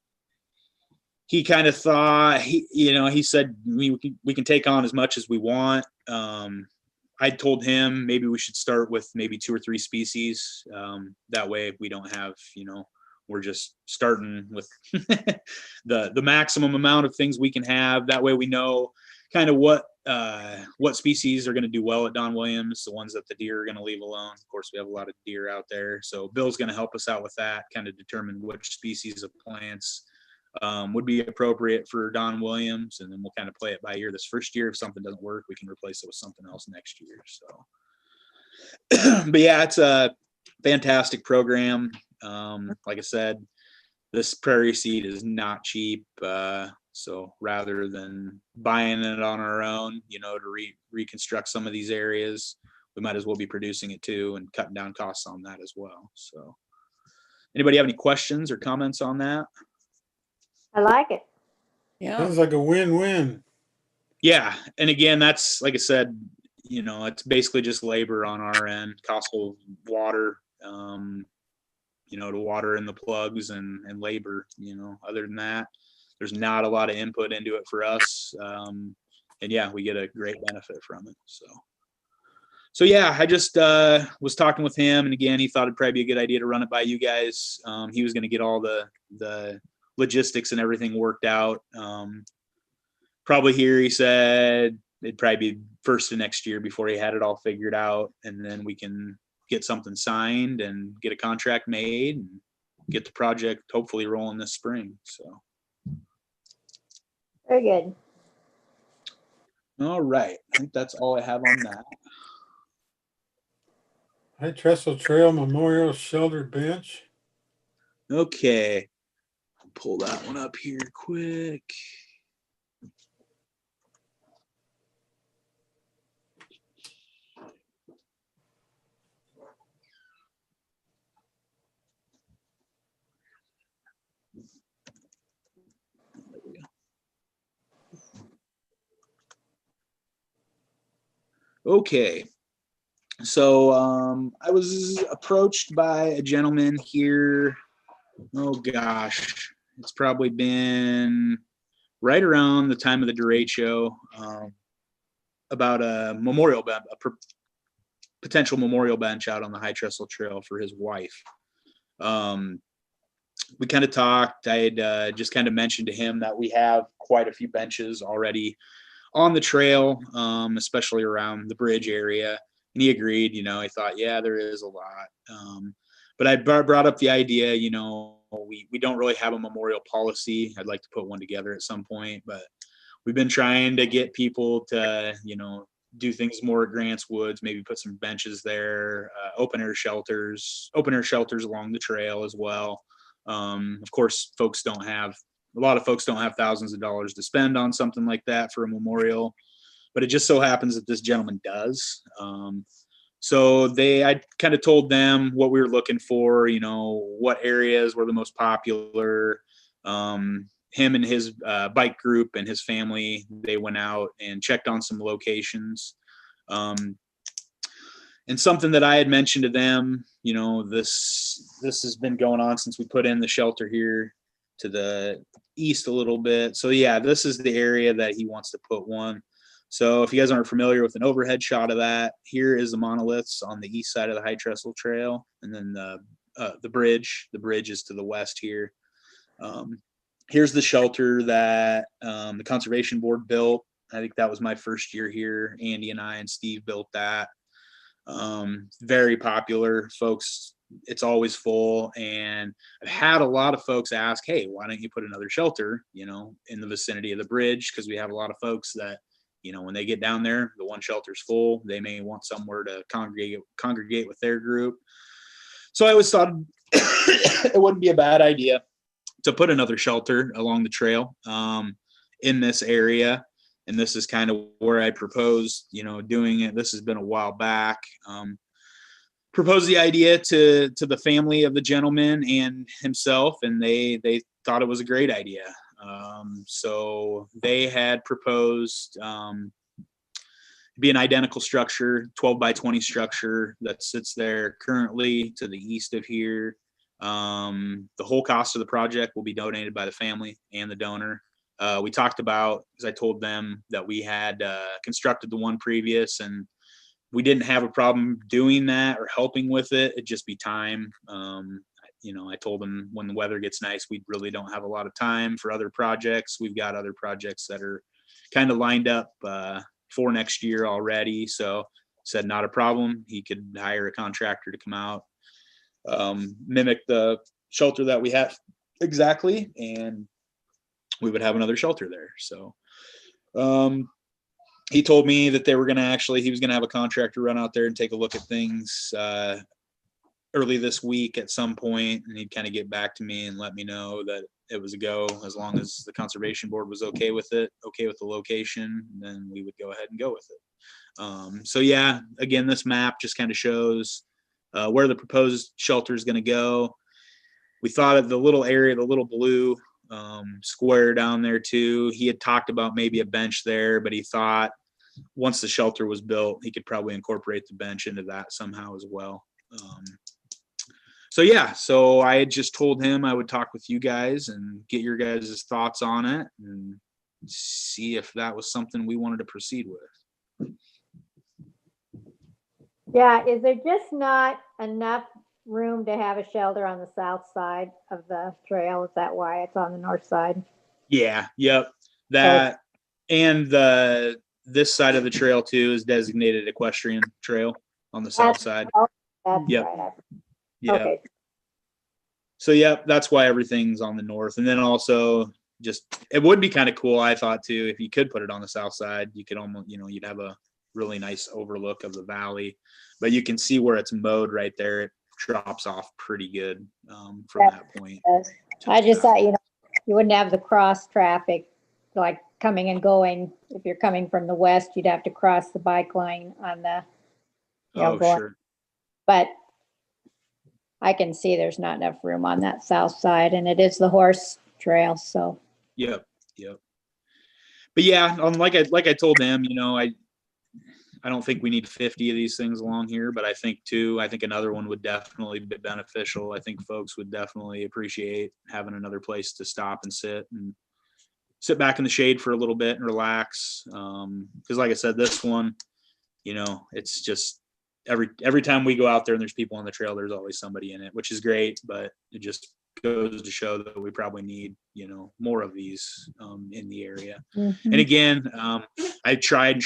he kind of thought, he said, we can take on as much as we want. I told him maybe we should start with maybe 2 or 3 species. That way we don't have, we're just starting with the maximum amount of things we can have. That way we know kind of what species are going to do well at Don Williams, the ones that the deer are going to leave alone. Of course, we have a lot of deer out there. So Bill's going to help us out with that, kind of determine which species of plants would be appropriate for Don Williams. And then we'll kind of play it by ear this first year. If something doesn't work, we can replace it with something else next year. So, but yeah, it's a fantastic program. Like I said, this prairie seed is not cheap. So rather than buying it on our own, to reconstruct some of these areas, we might as well be producing it too and cutting down costs on that as well. So anybody have any questions or comments on that? I like it. Yeah. Sounds like a win-win. Yeah. And again, that's, like I said, it's basically just labor on our end, cost of water, to water in the plugs and labor, other than that, there's not a lot of input into it for us. And yeah, we get a great benefit from it. So yeah, I just was talking with him, and again, he thought it'd probably be a good idea to run it by you guys. He was going to get all the logistics and everything worked out. Probably here, he said it'd probably be first of next year before he had it all figured out, and then we can get something signed and get a contract made and get the project hopefully rolling this spring. So Very good. all right, I think that's all I have on that. High Trestle Trail Memorial Shelter Bench. Okay, I'll pull that one up here quick. Okay, so I was approached by a gentleman here. Oh gosh, it's probably been right around the time of the derecho, about a memorial bench, potential memorial bench out on the High Trestle Trail for his wife. We kind of talked. I had just kind of mentioned to him that we have quite a few benches already on the trail, especially around the bridge area. And he agreed, he thought, yeah, there is a lot. But I brought up the idea, we don't really have a memorial policy. I'd like to put one together at some point, but we've been trying to get people to, do things more at Grants Woods, maybe put some benches there, open air shelters along the trail as well. Of course, a lot of folks don't have thousands of dollars to spend on something like that for a memorial, but it just so happens that this gentleman does. So I kind of told them what we were looking for, what areas were the most popular. Him and his bike group and his family, they went out and checked on some locations. And something that I had mentioned to them, this has been going on since we put in the shelter here to the east a little bit. So yeah, this is the area that he wants to put one. So if you guys aren't familiar with an overhead shot of that, here is the monoliths on the east side of the High Trestle Trail, and then the bridge. The bridge is to the west here. Here's the shelter that the Conservation Board built. I think that was my first year here. Andy and I and Steve built that. Very popular, folks. It's always full. And I've had a lot of folks ask, hey, why don't you put another shelter, in the vicinity of the bridge? Because we have a lot of folks that, when they get down there, the one shelter's full. They may want somewhere to congregate with their group. So I always thought it wouldn't be a bad idea to put another shelter along the trail in this area. And this is kind of where I proposed, doing it. This has been a while back. Proposed the idea to the family of the gentleman and himself, and they thought it was a great idea. So they had proposed be an identical structure, 12 by 20 structure that sits there currently to the east of here. The whole cost of the project will be donated by the family and the donor. We talked about, because I told them that we had constructed the one previous and we didn't have a problem doing that or helping with it. It'd just be time. I told them when the weather gets nice, we really don't have a lot of time for other projects. We've got other projects that are kind of lined up for next year already. So said not a problem. He could hire a contractor to come out, mimic the shelter that we have exactly, and we would have another shelter there. So he told me that he was going to have a contractor run out there and take a look at things early this week at some point, and he'd kind of get back to me and let me know that it was a go, as long as the Conservation Board was okay with it, okay with the location, then we would go ahead and go with it. So yeah, again, this map just kind of shows where the proposed shelter is going to go. We thought of the little area, the little blue square down there too. He had talked about maybe a bench there, but he thought once the shelter was built, he could probably incorporate the bench into that somehow as well. So I had just told him I would talk with you guys and get your guys' thoughts on it and see if that was something we wanted to proceed with. Yeah, is there just not enough room to have a shelter on the south side of the trail? Is that why it's on the north side? Yeah, yep. That and this side of the trail too is designated equestrian trail on the south side. That's Yep. right. Yeah. Okay. So that's why everything's on the north. And then also it would be kind of cool, I thought too, if you could put it on the south side. You could almost, you'd have a really nice overlook of the valley, but you can see where it's mowed right there. It drops off pretty good from that point. I just thought, you wouldn't have the cross traffic like coming and going. If you're coming from the west, you'd have to cross the bike line on the, Sure. But I can see there's not enough room on that south side, and it is the horse trail. So. Yep. But yeah, like I told them, I don't think we need 50 of these things along here, but I think another one would definitely be beneficial. I think folks would definitely appreciate having another place to stop and sit and sit back in the shade for a little bit and relax. Because like I said, this one, it's just every time we go out there and there's people on the trail, there's always somebody in it, which is great, but it just goes to show that we probably need, more of these in the area. And again, I tried.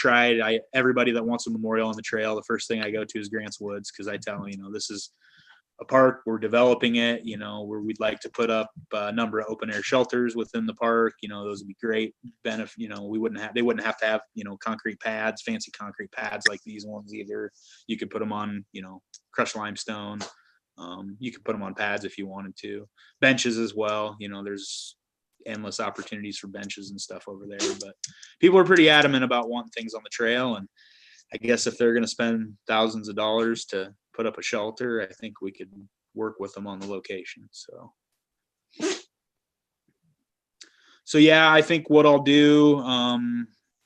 Everybody that wants a memorial on the trail, the first thing I go to is Grants Woods, because I tell them, this is a park, we're developing it, where we'd like to put up a number of open air shelters within the park. Those would be great benefit. They wouldn't have to have, concrete pads, fancy concrete pads like these ones either. You could put them on, crushed limestone. You could put them on pads if you wanted to. Benches as well. There's endless opportunities for benches and stuff over there, but people are pretty adamant about wanting things on the trail. And I guess if they're going to spend thousands of dollars to put up a shelter, I think we could work with them on the location. So yeah, I think what I'll do,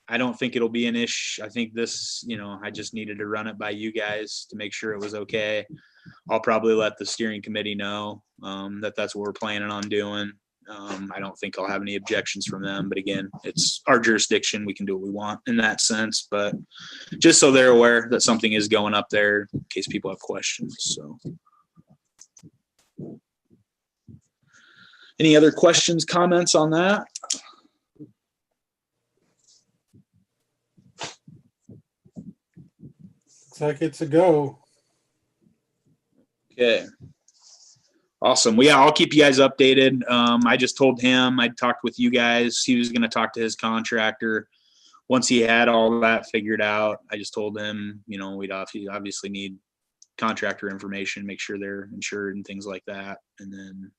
I don't think it'll be an issue. I think this, I just needed to run it by you guys to make sure it was okay. I'll probably let the steering committee know that that's what we're planning on doing. I don't think I'll have any objections from them, but again, it's our jurisdiction. We can do what we want in that sense, but just so they're aware that something is going up there in case people have questions. So any other questions, comments on that? Looks like it's a go. Okay. Awesome. Well, yeah, I'll keep you guys updated. I just told him I'd talked with you guys. He was going to talk to his contractor. Once he had all that figured out, I just told him, we'd obviously need contractor information, make sure they're insured and things like that, and then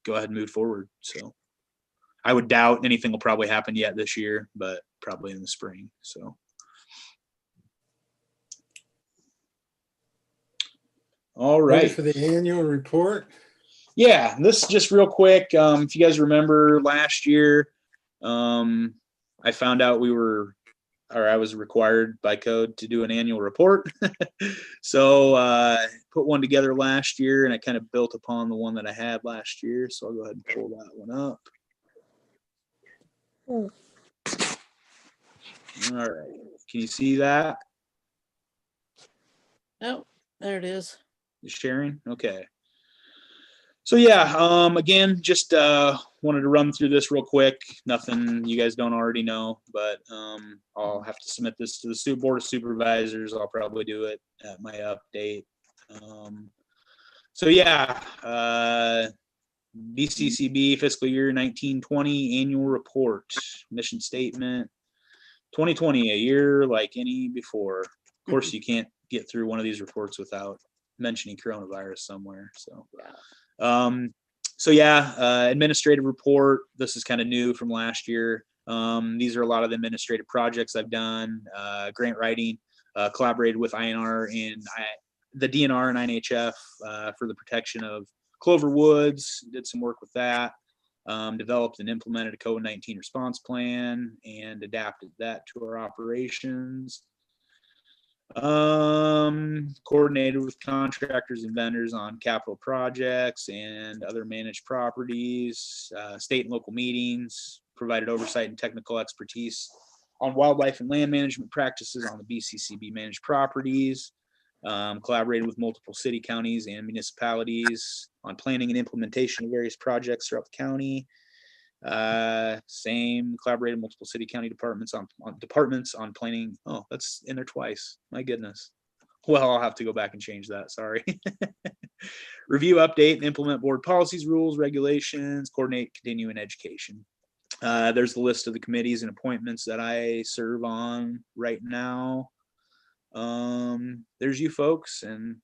go ahead and move forward. So I would doubt anything will probably happen yet this year, but probably in the spring. So. All right. Ready for the annual report? Yeah, this just real quick. If you guys remember last year, I found out I was required by code to do an annual report. So put one together last year, and I kind of built upon the one that I had last year. So I'll go ahead and pull that one up. All right. Can you see that? Oh, there it is. Sharing? Okay. So yeah, again, just wanted to run through this real quick. Nothing you guys don't already know, but I'll have to submit this to the Board of Supervisors. I'll probably do it at my update. So yeah, BCCB fiscal year 1920 annual report, mission statement, 2020, a year like any before. Of course, you can't get through one of these reports without mentioning coronavirus somewhere. So yeah, administrative report. This is kind of new from last year. These are a lot of the administrative projects I've done, grant writing, collaborated with INR and the DNR and INHF for the protection of Clover Woods, did some work with that, developed and implemented a COVID-19 response plan and adapted that to our operations. Coordinated with contractors and vendors on capital projects and other managed properties, state and local meetings, provided oversight and technical expertise on wildlife and land management practices on the BCCB managed properties, collaborated with multiple city, counties, and municipalities on planning and implementation of various projects throughout the county. Same, collaborated multiple city, county departments on planning. Oh, that's in there twice. My goodness. Well, I'll have to go back and change that. Sorry. Review, update, and implement board policies, rules, regulations, coordinate continuing education. There's the list of the committees and appointments that I serve on right now. There's you folks and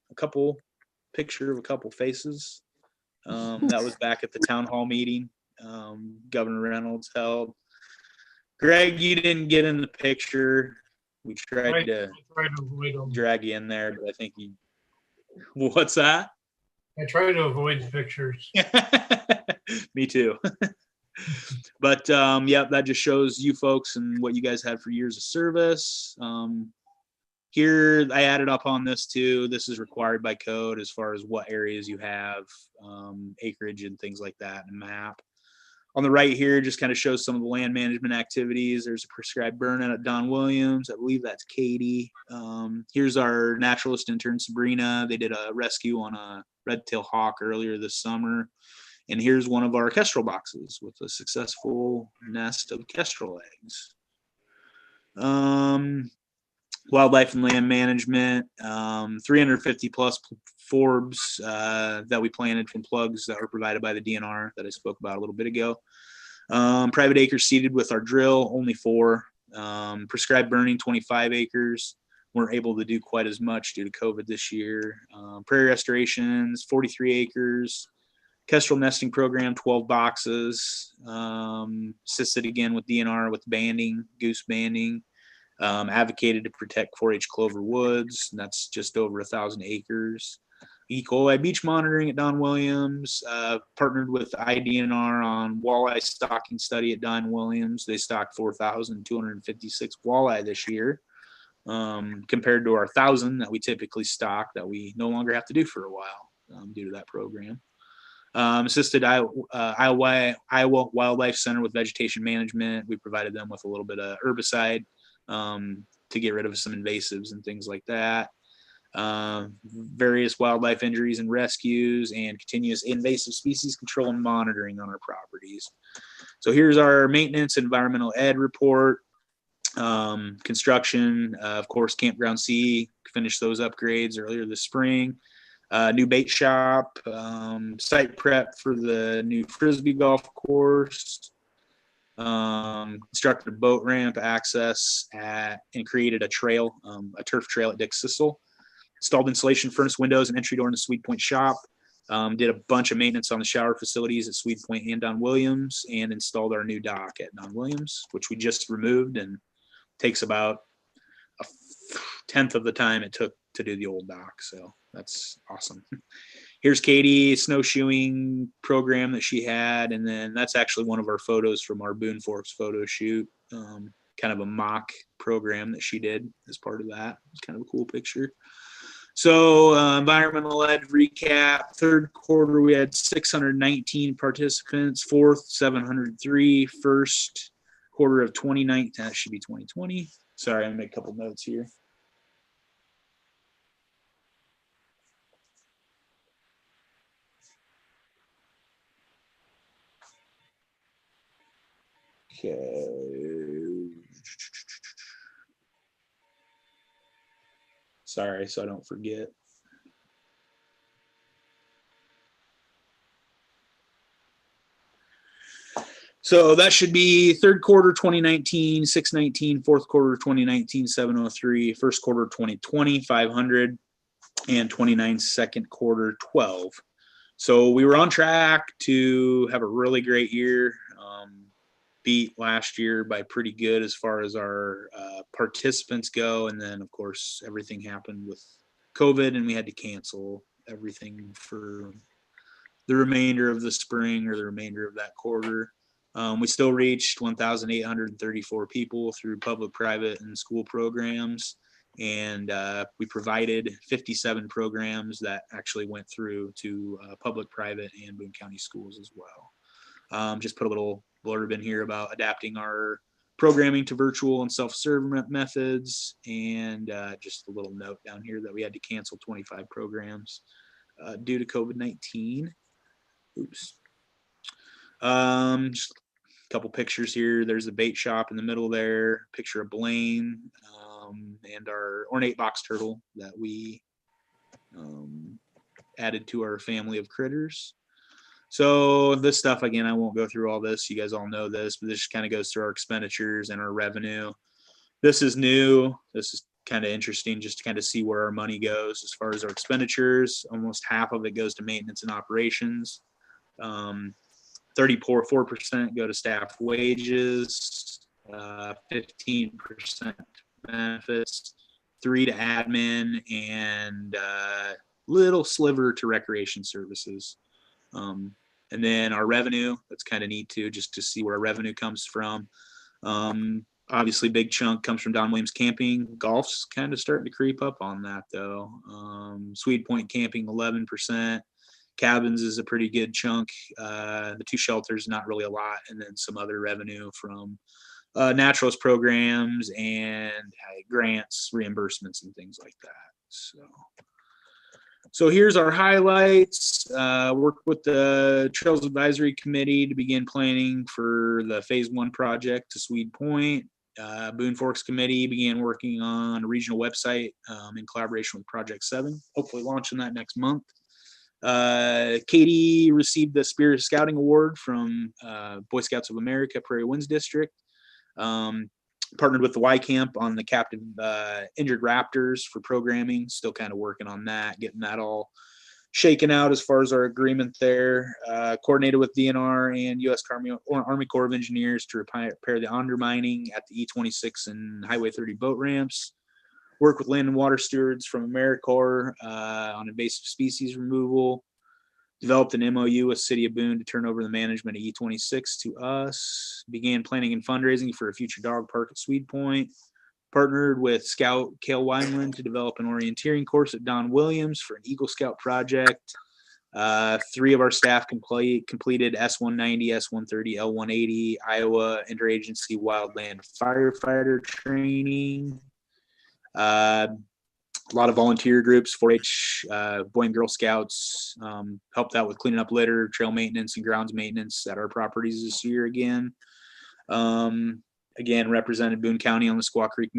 picture of a couple faces. That was back at the town hall meeting. Governor Reynolds held. Greg, you didn't get in the picture. We tried to avoid them. drag you in there, but I think you. What's that? I try to avoid pictures. Me too. But yeah, that just shows you folks and what you guys had for years of service. Here, I added up on this too. This is required by code as far as what areas you have, acreage and things like that, and map. On the right here, just kind of shows some of the land management activities. There's a prescribed burn at Don Williams. I believe that's Katie. Here's our naturalist intern, Sabrina. They did a rescue on a red-tailed hawk earlier this summer. And here's one of our kestrel boxes with a successful nest of kestrel eggs. Wildlife and land management, 350 plus forbs that we planted from plugs that were provided by the DNR that I spoke about a little bit ago. Private acres seeded with our drill, only 4. Prescribed burning, 25 acres. Weren't able to do quite as much due to COVID this year. Prairie restorations, 43 acres. Kestrel nesting program, 12 boxes. Assisted again with DNR with banding, goose banding. Advocated to protect 4-H clover woods, and that's just over 1,000 acres. E. coli beach monitoring at Don Williams. Partnered with IDNR on walleye stocking study at Don Williams. They stocked 4,256 walleye this year, compared to our 1,000 that we typically stock that we no longer have to do for a while due to that program. Assisted Iowa Wildlife Center with vegetation management. We provided them with a little bit of herbicide to get rid of some invasives and things like that. Various wildlife injuries and rescues, and continuous invasive species control and monitoring on our properties. So here's our maintenance environmental ed report. Construction, of course, Campground C, finished those upgrades earlier this spring. New bait shop, site prep for the new Frisbee golf course. Constructed a boat ramp access and created a trail, a turf trail at Dick Sissel. Installed insulation furnace windows and entry door in the Swede Point shop. Did a bunch of maintenance on the shower facilities at Swede Point and Don Williams, and installed our new dock at Don Williams, which we just removed and takes about a 1/10 of the time it took to do the old dock. So that's awesome. Here's Katie snowshoeing program that she had. And then that's actually one of our photos from our Boone Forks photo shoot, kind of a mock program that she did as part of that. It's kind of a cool picture. So environmental ed recap, 3rd quarter, we had 619 participants, 4th, 703, 1st quarter of 2019, that should be 2020. Sorry, I'm gonna make a couple notes here. Okay. Sorry, so I don't forget. So that should be 3rd quarter 2019, 619, 4th quarter 2019, 703, 1st quarter 2020, 500, and 29 2nd quarter 12. So we were on track to have a really great year. Beat last year by pretty good as far as our participants go. And then, of course, everything happened with COVID and we had to cancel everything for the remainder of the spring or the remainder of that quarter. We still reached 1,834 people through public, private, and school programs. And we provided 57 programs that actually went through to public, private, and Boone County schools as well. Just put a little blurb in here about adapting our programming to virtual and self-serve methods, and just a little note down here that we had to cancel 25 programs due to COVID-19. Oops. Just a couple pictures here. There's the bait shop in the middle there, picture of Blaine, and our ornate box turtle that we added to our family of critters. So this stuff, again, I won't go through all this. You guys all know this, but this kind of goes through our expenditures and our revenue. This is new. This is kind of interesting just to kind of see where our money goes as far as our expenditures. Almost half of it goes to maintenance and operations. 34% go to staff wages, 15% benefits, 3% to admin, and little sliver to recreation services. And then our revenue, that's kind of neat too, just to see where our revenue comes from. Obviously, big chunk comes from Don Williams Camping. Golf's kind of starting to creep up on that though. Swede Point Camping, 11%. cabins is a pretty good chunk. The 2 shelters, not really a lot, and then some other revenue from naturalist programs and grants, reimbursements, and things like that. So here's our highlights. Worked with the Trails Advisory Committee to begin planning for the Phase 1 project to Swede Point. Boone Forks Committee began working on a regional website in collaboration with Project 7, hopefully launching that next month. Katie received the Spirit Scouting Award from Boy Scouts of America Prairie Winds District. Partnered with the Y Camp on the captive injured raptors for programming. Still kind of working on that, getting that all shaken out as far as our agreement there. Coordinated with DNR and U.S. Army Corps of Engineers to repair the undermining at the E26 and Highway 30 boat ramps. Work with land and water stewards from AmeriCorps on invasive species removal. Developed an MOU with City of Boone to turn over the management of E26 to us. Began planning and fundraising for a future dog park at Swede Point. Partnered with Scout Cale Wineland to develop an orienteering course at Don Williams for an Eagle Scout project. 3 of our staff completed S190, S130, L180 Iowa Interagency Wildland Firefighter training. A lot of volunteer groups, 4-H, Boy and Girl Scouts, helped out with cleaning up litter, trail maintenance, and grounds maintenance at our properties this year again. Again, represented Boone County on the Squaw Creek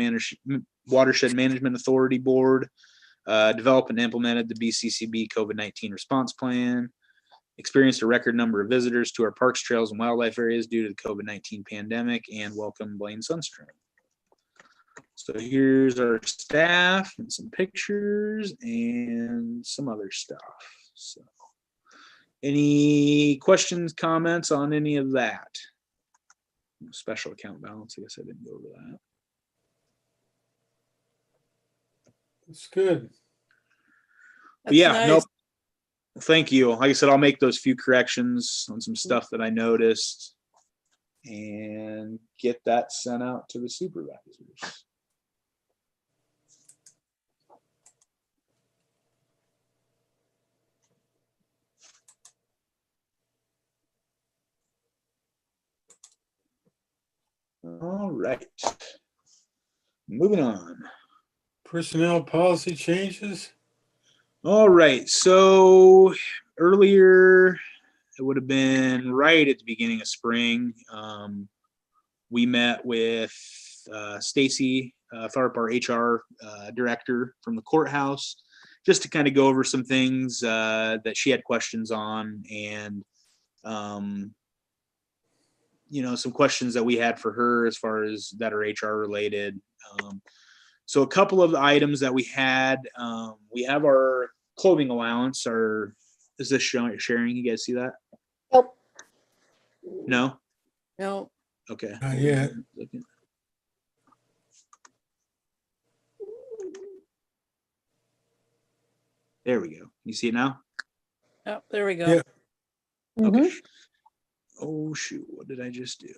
Watershed Management Authority Board. Developed and implemented the BCCB COVID-19 response plan. Experienced a record number of visitors to our parks, trails, and wildlife areas due to the COVID-19 pandemic, and welcome Blaine Sundstrom. So here's our staff and some pictures and some other stuff. So any questions, comments on any of that? Special account balance, I guess I didn't go over that. It's good. But That's yeah, nice. nope. Thank you. Like I said, I'll make those few corrections on some stuff that I noticed and get that sent out to the supervisors. All right. Moving on. Personnel policy changes. All right. So earlier, it would have been right at the beginning of spring. We met with Stacy Tharp, our HR director from the courthouse, just to kind of go over some things that she had questions on, and some questions that we had for her as far as that are HR related. So a couple of the items that we had, we have our clothing allowance. Is this sharing? You guys see that? Nope. No? No, Okay. Not yet. There we go. You see it now? oh, there we go. Yeah. Okay. Oh shoot, what did I just do?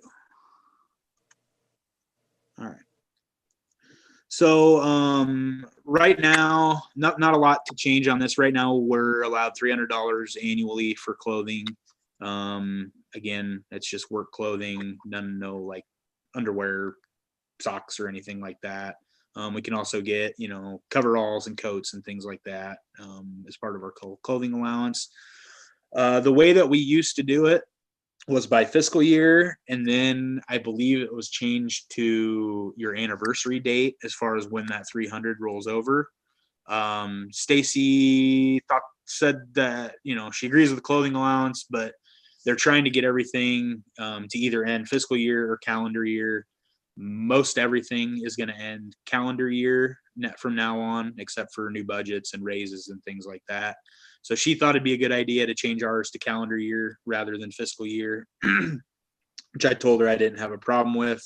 All right. So right now, not a lot to change on this. Right now, we're allowed $300 annually for clothing. Again, it's just work clothing, no like underwear, socks, or anything like that. We can also get, coveralls and coats and things like that as part of our clothing allowance. The way that we used to do it was by fiscal year, and then I believe it was changed to your anniversary date as far as when that 300 rolls over. Stacy said that she agrees with the clothing allowance, but they're trying to get everything to either end fiscal year or calendar year. Most everything is going to end calendar year from now on, except for new budgets and raises and things like that. So she thought it'd be a good idea to change ours to calendar year rather than fiscal year, which I told her I didn't have a problem with.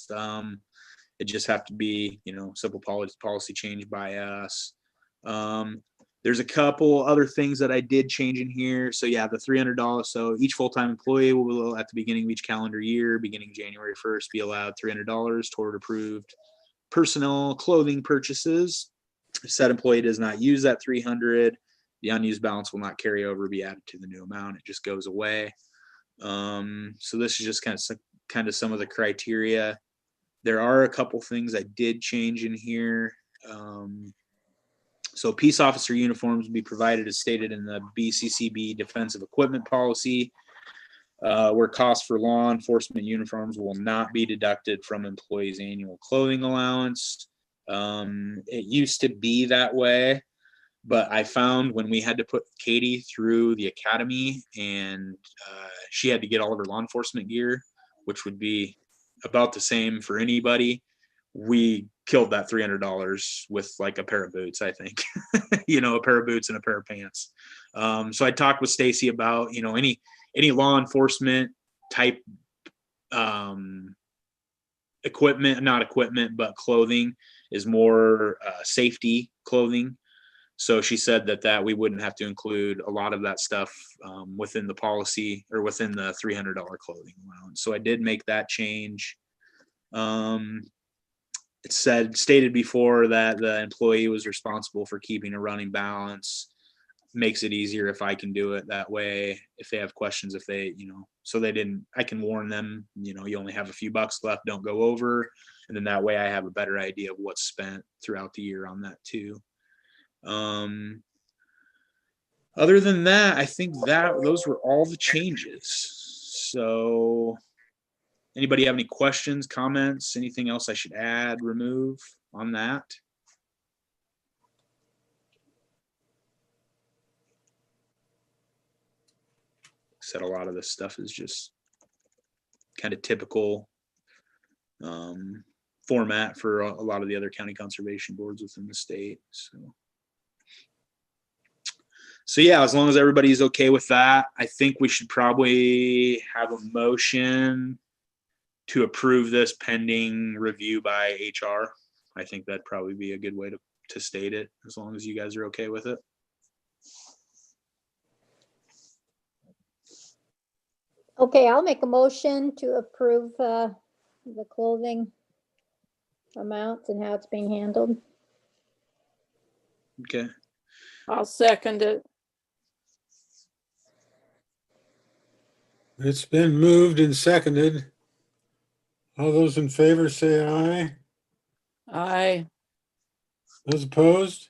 It just have to be, simple policy change by us. There's a couple other things that I did change in here. So yeah, the $300. So each full-time employee will, at the beginning of each calendar year, beginning January 1st, be allowed $300 toward approved personal clothing purchases. If said employee does not use that $300, The unused balance will not carry over, be added to the new amount. It just goes away. So this is just kind of some of the criteria. There are a couple things I did change in here. So peace officer uniforms will be provided as stated in the BCCB defensive equipment policy, where costs for law enforcement uniforms will not be deducted from employees' annual clothing allowance. It used to be that way, but I found when we had to put Katie through the academy and she had to get all of her law enforcement gear, which would be about the same for anybody, we killed that $300 with like a pair of boots, I think. A pair of boots and a pair of pants. So I talked with Stacy about, any law enforcement type equipment, not equipment, but clothing is more safety clothing. So she said that we wouldn't have to include a lot of that stuff within the policy or within the $300 clothing allowance. So I did make that change. It stated before that the employee was responsible for keeping a running balance. Makes it easier if I can do it that way. If they have questions, I can warn them, you only have a few bucks left, don't go over. And then that way I have a better idea of what's spent throughout the year on that too. Other than that, I think those were all the changes. So anybody have any questions, comments, anything else I should add, remove on that? Said a lot of this stuff is just kind of typical format for a lot of the other county conservation boards within the state. So yeah, as long as everybody's okay with that, I think we should probably have a motion to approve this pending review by HR. I think that'd probably be a good way to state it, as long as you guys are okay with it. Okay, I'll make a motion to approve the clothing amounts and how it's being handled. Okay. I'll second it. It's been moved and seconded. All those in favor say aye. Aye. Those opposed?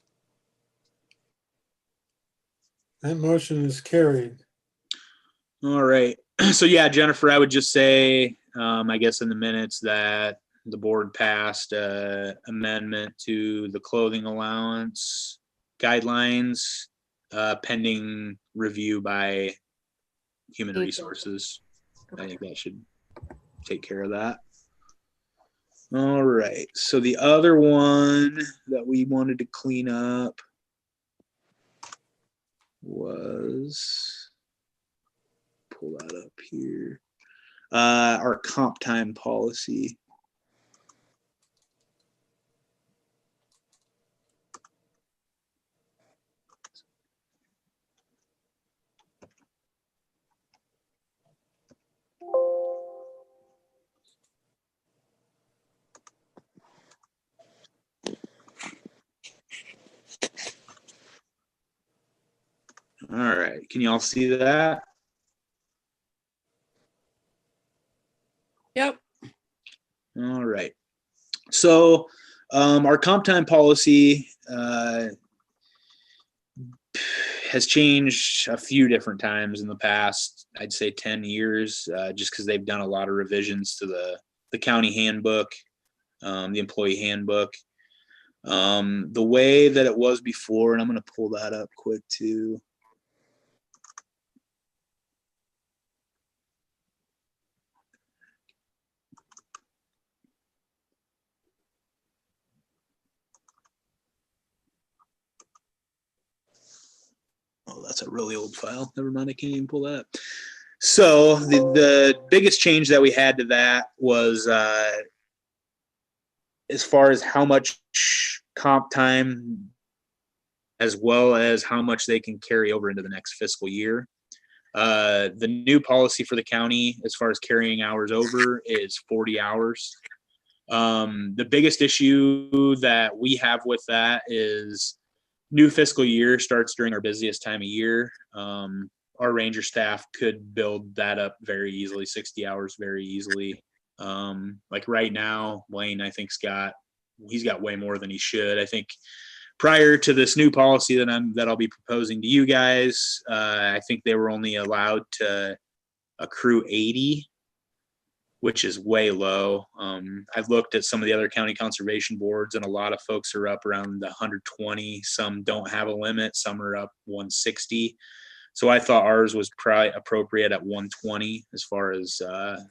That motion is carried. All right. So yeah, Jennifer, I would just say, I guess in the minutes that the board passed amendment to the clothing allowance guidelines pending review by Human Resources. I think that should take care of that. All right. So the other one that we wanted to clean up was, pull that up here, our comp time policy. All right, can you all see that? Yep. All right. So our comp time policy has changed a few different times in the past, I'd say 10 years, just because they've done a lot of revisions to the county handbook, the employee handbook. The way that it was before, and I'm going to pull that up quick too. Oh, that's a really old file. Never mind, I can't even pull that up. So the biggest change that we had to that was as far as how much comp time, as well as how much they can carry over into the next fiscal year. The new policy for the county, as far as carrying hours over, is 40 hours. The biggest issue that we have with that is new fiscal year starts during our busiest time of year. Our ranger staff could build that up very easily, 60 hours very easily. Like right now, Blaine, I think he's got way more than he should. I think prior to this new policy that I'll be proposing to you guys, I think they were only allowed to accrue 80, which is way low. I've looked at some of the other county conservation boards, and a lot of folks are up around the 120. Some don't have a limit. Some are up 160. So I thought ours was probably appropriate at 120 as far as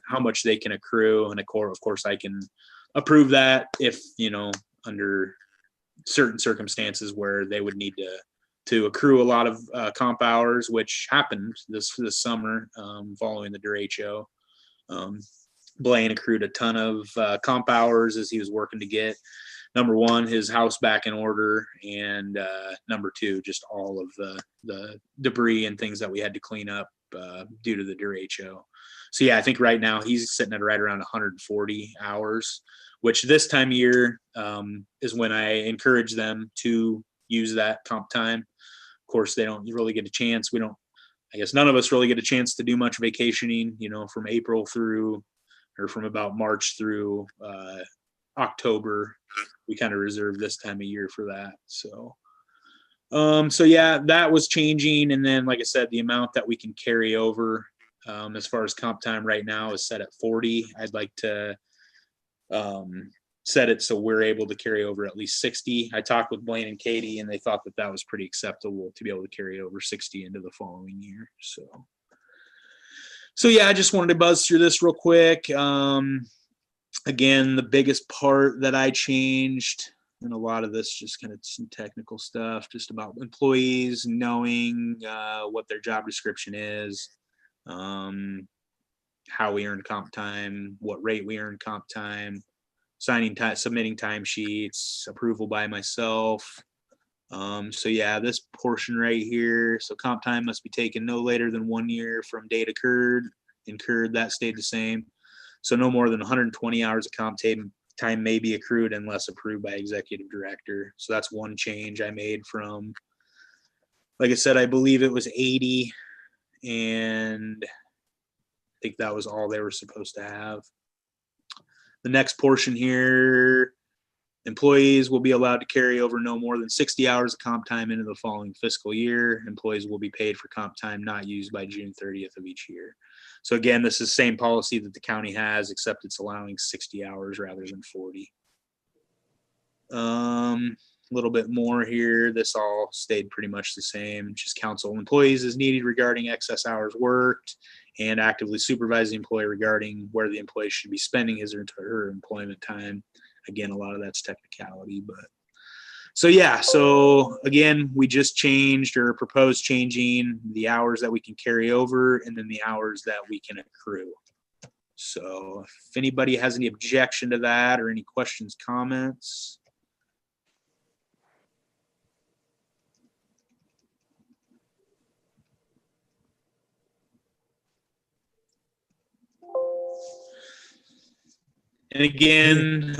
how much they can accrue. And of course, I can approve that if, under certain circumstances where they would need to accrue a lot of comp hours, which happened this summer following the derecho. Blaine accrued a ton of comp hours as he was working to get, number one, his house back in order, and number two, just all of the debris and things that we had to clean up due to the derecho. So yeah, I think right now he's sitting at right around 140 hours, which this time of year is when I encourage them to use that comp time. Of course, they don't really get a chance. I guess none of us really get a chance to do much vacationing, from April through, or from about March through October. We kind of reserve this time of year for that. So yeah, that was changing. And then, like I said, the amount that we can carry over as far as comp time right now is set at 40. I'd like to set it so we're able to carry over at least 60. I talked with Blaine and Katie, and they thought that was pretty acceptable to be able to carry over 60 into the following year. So yeah, I just wanted to buzz through this real quick. Again, the biggest part that I changed, and a lot of this just kind of some technical stuff, just about employees knowing what their job description is, how we earn comp time, what rate we earn comp time, submitting timesheets, approval by myself. So yeah, this portion right here, so comp time must be taken no later than 1 year from date incurred, that stayed the same. So no more than 120 hours of comp time may be accrued unless approved by executive director. So that's one change I made from, like I said, I believe it was 80, and I think that was all they were supposed to have. The next portion here, employees will be allowed to carry over no more than 60 hours of comp time into the following fiscal year. Employees will be paid for comp time not used by June 30th of each year. So again, this is the same policy that the county has, except it's allowing 60 hours rather than 40. A little bit more here. This all stayed pretty much the same. Just counsel employees as needed regarding excess hours worked, and actively supervise the employee regarding where the employee should be spending his or her employment time. Again, a lot of that's technicality, but so yeah. So again, we just changed or proposed changing the hours that we can carry over and then the hours that we can accrue. So if anybody has any objection to that or any questions, comments. And again,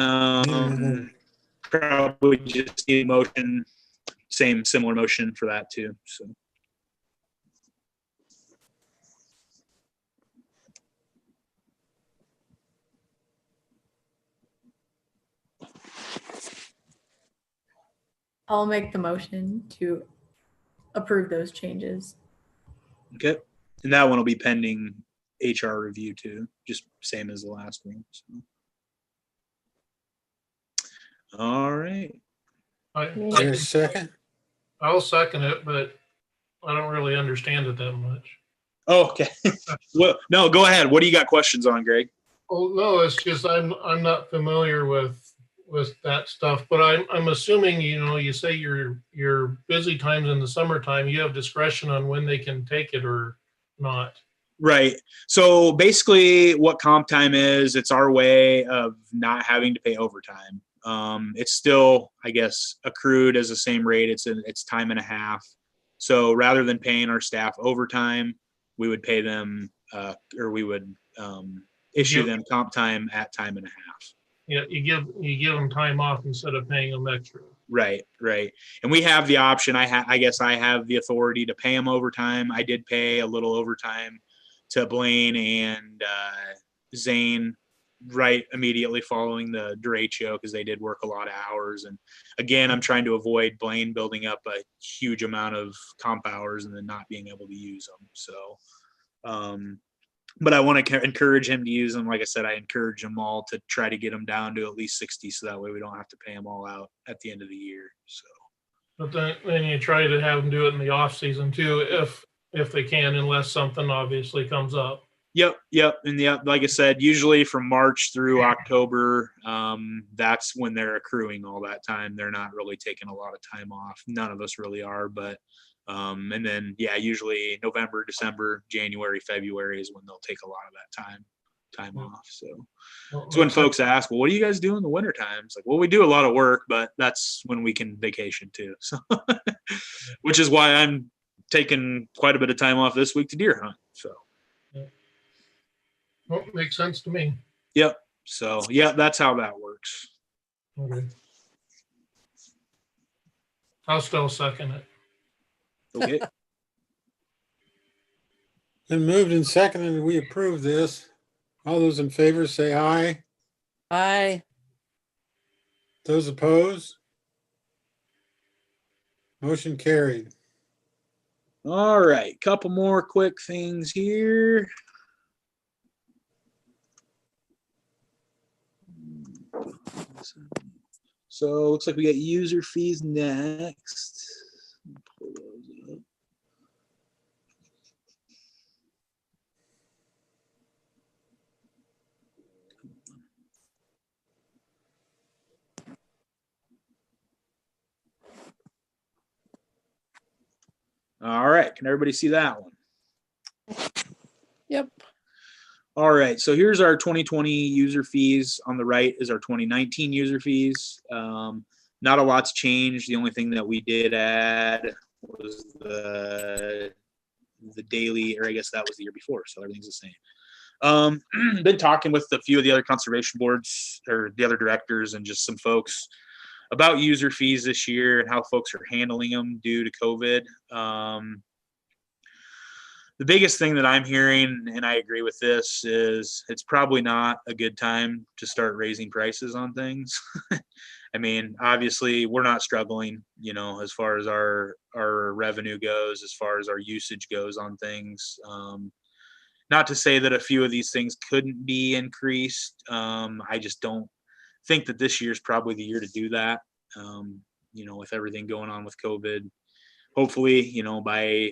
probably just need a motion, similar motion for that too. So. I'll make the motion to approve those changes. Okay. And that one will be pending HR review too, just same as the last one. So. All right. Second. I'll second it, but I don't really understand it that much. Oh, okay. Well, no, go ahead. What do you got questions on, Greg? Oh, no, it's just I'm not familiar with that stuff, but I'm assuming, you say your busy times in the summertime, you have discretion on when they can take it or not. Right. So basically what comp time is, it's our way of not having to pay overtime. It's still, I guess, accrued as the same rate. It's time and a half. So rather than paying our staff overtime, we would pay them, or we would issue them comp time at time and a half. Yeah, you give them time off instead of paying them extra. Right. And we have the option. I guess I have the authority to pay them overtime. I did pay a little overtime to Blaine and Zane right immediately following the derecho because they did work a lot of hours. And again, I'm trying to avoid Blaine building up a huge amount of comp hours and then not being able to use them. So, but I want to encourage him to use them. Like I said, I encourage them all to try to get them down to at least 60. So that way we don't have to pay them all out at the end of the year. So, But then you try to have them do it in the off season too, if they can, unless something obviously comes up. Yep. And like I said, usually from March through October, that's when they're accruing all that time. They're not really taking a lot of time off. None of us really are, but and then usually November, December, January, February is when they'll take a lot of that time off. So it's when folks ask, well, what do you guys do in the winter time? It's like, well, we do a lot of work, but that's when we can vacation too. So which is why I'm taking quite a bit of time off this week to deer hunt. So Well, makes sense to me. yep. So that's how that works. Okay. I'll still second it. Okay. Then moved and seconded, we approve this. All those in favor say aye. Aye. Those opposed? Motion carried. All right. Couple more quick things here. So looks like we got user fees next. Pull those up. All right. Can everybody see that one? Yep. All right. So here's our 2020 user fees. On the right is our 2019 user fees. Not a lot's changed. The only thing that we did add was the daily, or I guess that was the year before. So everything's the same. Been talking with a few of the other conservation boards or the other directors and just some folks about user fees this year and how folks are handling them due to COVID. The biggest thing that I'm hearing, and I agree with this, is it's probably not a good time to start raising prices on things. I mean, obviously we're not struggling, as far as our revenue goes, as far as our usage goes on things. Not to say that a few of these things couldn't be increased. I just don't think that this year's probably the year to do that. With everything going on with COVID, hopefully, by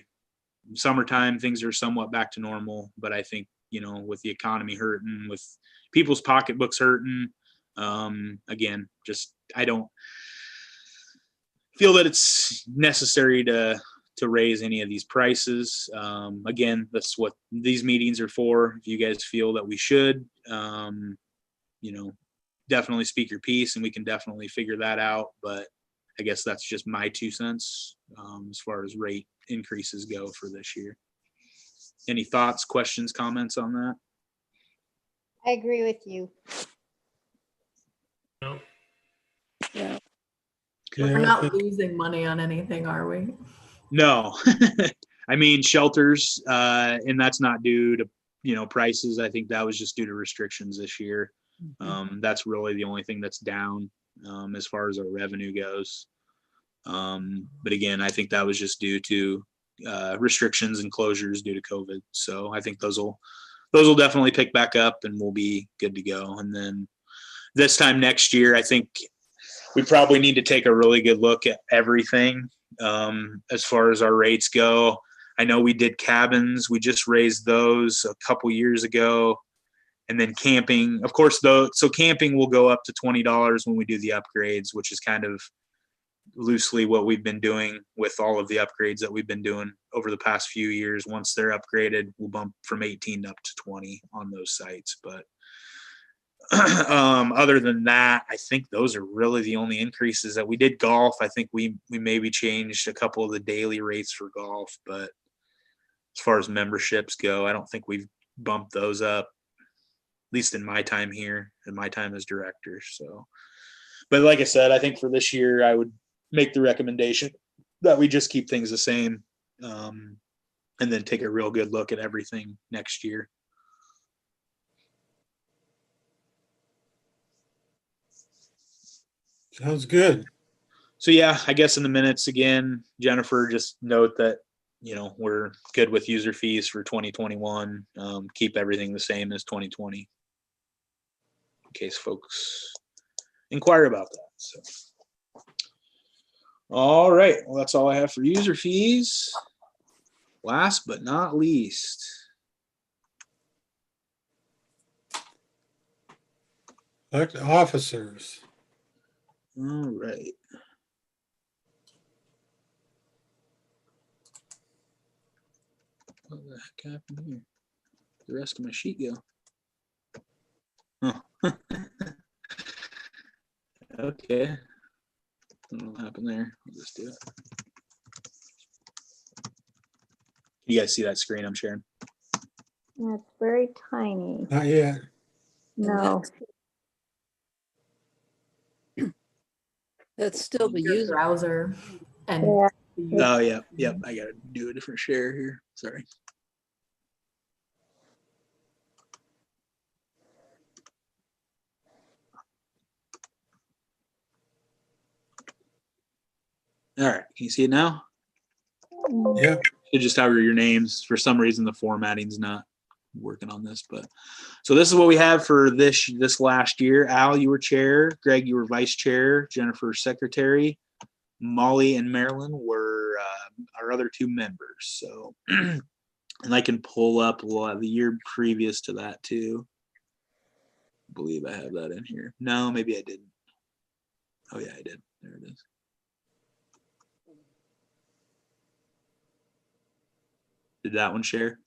summertime things are somewhat back to normal. But I think, with the economy hurting, with people's pocketbooks hurting, again, just I don't feel that it's necessary to raise any of these prices. Again, that's what these meetings are for. If you guys feel that we should, definitely speak your piece and we can definitely figure that out. But I guess that's just my 2 cents as far as rate increases go for this year. Any thoughts, questions, comments on that? I agree with you. No. Yeah. Okay, We're I not think- losing money on anything, are we? No. I mean, shelters, and that's not due to, prices. I think that was just due to restrictions this year. That's really the only thing that's down as far as our revenue goes. But again, I think that was just due to restrictions and closures due to COVID. So I think those will definitely pick back up and we'll be good to go. And then this time next year, I think we probably need to take a really good look at everything as far as our rates go. I know we did cabins. We just raised those a couple years ago. And then camping, of course, so camping will go up to $20 when we do the upgrades, which is kind of loosely what we've been doing with all of the upgrades that we've been doing over the past few years. Once they're upgraded, we'll bump from 18 up to 20 on those sites. But other than that, I think those are really the only increases that we did. Golf, I think we maybe changed a couple of the daily rates for golf, but as far as memberships go, I don't think we've bumped those up, at least in my time here and my time as director. So, but like I said, I think for this year, I would make the recommendation that we just keep things the same, and then take a real good look at everything next year. Sounds good. So yeah, I guess in the minutes again, Jennifer, just note that, you know, we're good with user fees for 2021. Keep everything the same as 2020 in case folks inquire about that. So, all right. Well, that's all I have for user fees. Last but not least, Elect officers. all right. What the heck happened here? The rest of my sheet go. Oh. Okay. I don't know what happened there. I'll just do it. You guys see that screen I'm sharing? That's very tiny. Not yet. No. That's still the Your user. browser and Yeah. Oh, yeah. Yep. I got to do a different share here. Sorry. All right. Can you see it now? Yep. You just have your names. For some reason, the formatting's not working on this, but so this is what we have for this last year. Al, you were chair. Greg, you were vice chair. Jennifer, secretary. Molly and Marilyn were our other two members. So, and I can pull up the year previous to that too. I believe I have that in here. No, maybe I didn't. Oh yeah, I did. There it is. Did that one share?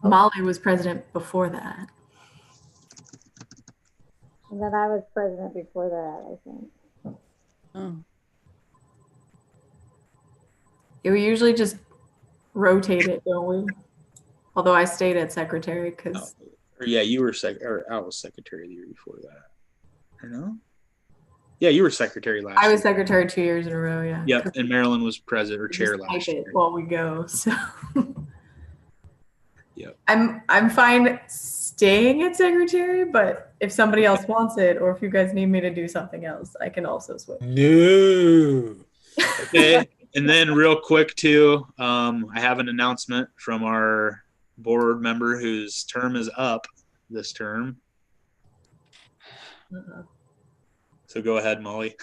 Molly was president before that. And then I was president before that, I think. Oh. Yeah, we usually just rotate it, don't we? Although I stayed at secretary because Or yeah, you were or Al was secretary the year before that. I know. Yeah, you were secretary last I was year. secretary 2 years in a row. Yeah. Yep, and Marilyn was president or We chair just last type year. it while we go. So. Yep. I'm fine staying at secretary, but if somebody else wants it, or if you guys need me to do something else, I can also switch. No. Okay, and then real quick too, I have an announcement from our board member whose term is up this term. Uh-uh. So go ahead, Molly.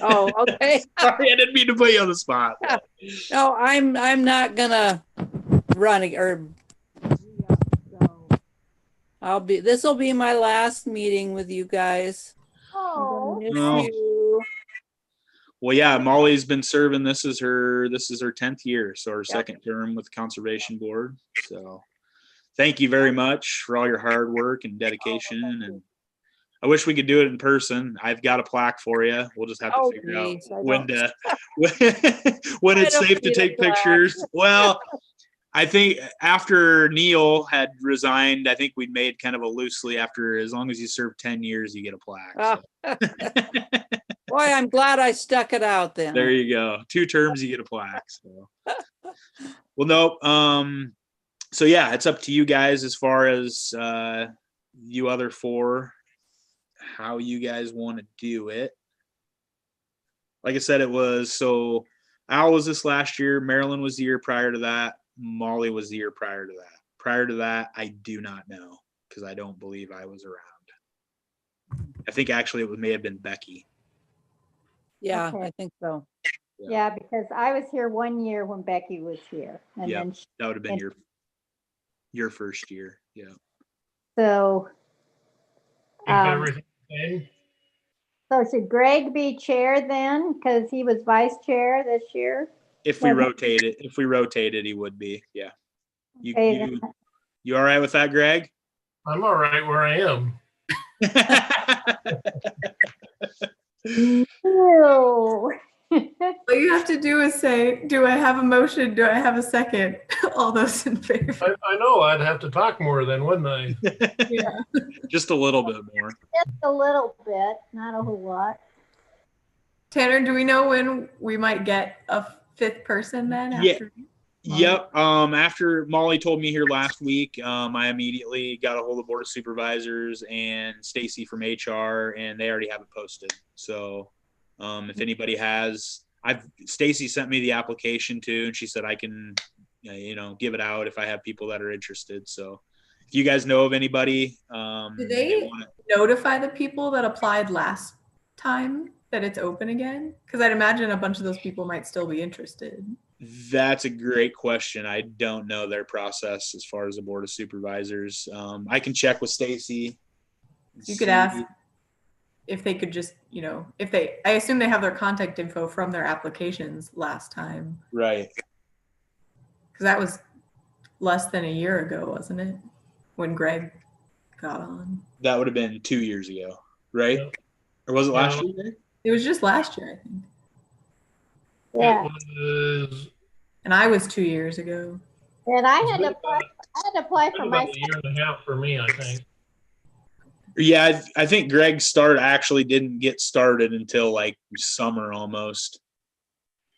Oh, okay. Sorry, I didn't mean to put you on the spot. No, I'm not gonna run or this will be my last meeting with you guys. Oh. Miss No. you. Well, yeah, Molly's been serving. This is her 10th year, so her second term with the Conservation Board. So thank you very much for all your hard work and dedication. And I wish we could do it in person. I've got a plaque for you. We'll just have to figure out geez, I when don't- when I it's don't safe to need a take plaque. pictures. Well, I think after Neil had resigned, I think we made kind of a loosely after as long as you serve 10 years, you get a plaque. So. Boy, I'm glad I stuck it out then. There you go. 2 terms, you get a plaque. So. Well, no. So yeah, it's up to you guys as far as you other 4, how you guys want to do it. Like I said, it was so Al was this last year, Marilyn was the year prior to that, Molly was the year prior to that. Prior to that, I do not know because I don't believe I was around. I think actually it may have been Becky. Yeah, Okay. I think so. Yeah, because I was here 1 year when Becky was here. And Yep. then, That would have been and- your first year. Yeah. so, Keep Um, everything the same. so should Greg be chair then? Because he was vice chair this year? If we Okay. rotate it, he would be. Yeah. Okay, You all right with that, Greg? I'm all right where I am. Ew. All you have to do is say, do I have a motion? Do I have a second? All those in favor. I know I'd have to talk more then, wouldn't I? Yeah. Just a little bit more. Just a little bit, not a whole lot. Tanner, do we know when we might get a fifth person then? Yeah. After Yep. After Molly told me here last week, I immediately got a hold of Board of Supervisors and Stacy from HR, and they already have it posted. So, if anybody has, Stacy sent me the application too, and she said I can, give it out if I have people that are interested. So, if you guys know of anybody, Do they notify the people that applied last time that it's open again? Because I'd imagine a bunch of those people might still be interested. That's a great question. I don't know their process as far as the Board of Supervisors. I can check with Stacy. You could ask if they could just, I assume they have their contact info from their applications last time. Right. Because that was less than a year ago, wasn't it? When Greg got on. That would have been 2 years ago, right? Yep. Or was it last year, Dave? It was just last year, I think. Yeah, It was And I was 2 years ago. and I had to apply for my, about a year and a half for me, I think. Yeah, I think Greg's actually didn't get started until like summer almost.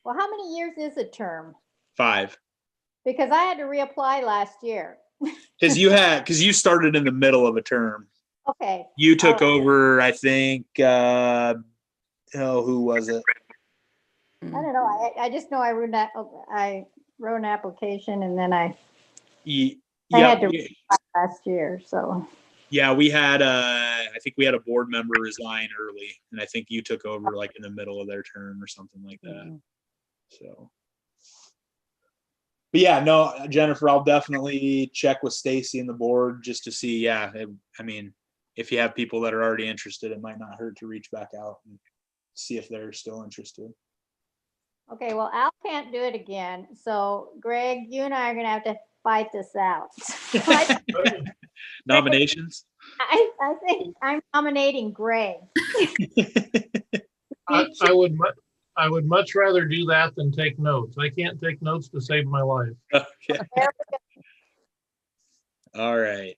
well, how many years is a term? 5. Because I had to reapply last year. Because you started in the middle of a term. Okay, You took All right. over, I think. Who was it? I don't know. I just know I wrote an application and then I had to reapply last year, so. Yeah, we had I think we had a board member resign early, and I think you took over like in the middle of their term or something like that. So, but yeah, no, Jennifer, I'll definitely check with Stacy and the board just to see. Yeah, I mean, if you have people that are already interested, it might not hurt to reach back out and see if they're still interested. Okay, well, Al can't do it again. So Greg, you and I are gonna have to fight this out. Nominations? I think I'm nominating Greg. I would much rather do that than take notes. I can't take notes to save my life. Okay. All right.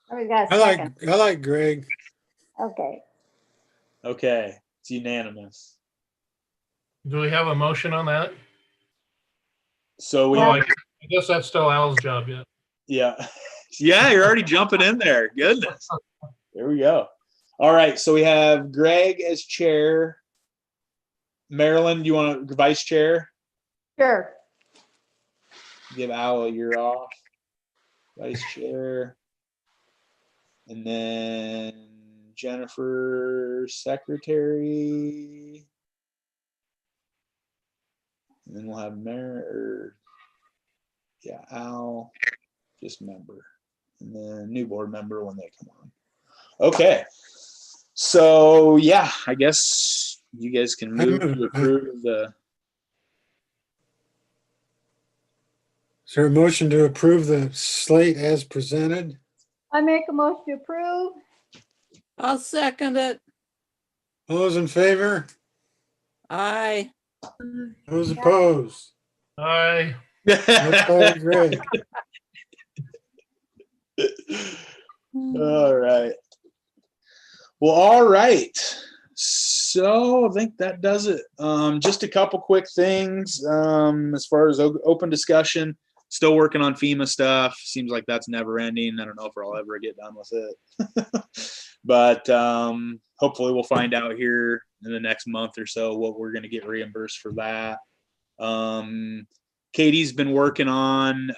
Somebody's got a I second. like Greg. Okay. Okay. It's unanimous. Do we have a motion on that? So we Well, I guess that's still Al's job yet. yeah. Yeah, you're already jumping in there. Goodness. There we go. All right. So we have Greg as chair. Marilyn, do you want to vice chair? Sure. Give Al a year off. Vice chair. And then Jennifer, secretary. And then we'll have Al, just member. And then new board member when they come on. Okay. So yeah, I guess you guys can move to approve the. Is there a motion to approve the slate as presented? I make a motion to approve. I'll second it. All those in favor? Aye. Those opposed? Aye. That's by Greg. All right. Well, all right. So I think that does it. Just a couple quick things as far as open discussion. Still working on FEMA stuff. Seems like that's never ending. I don't know if I'll ever get done with it. But hopefully we'll find out here in the next month or so what we're going to get reimbursed for that. Katie's been working on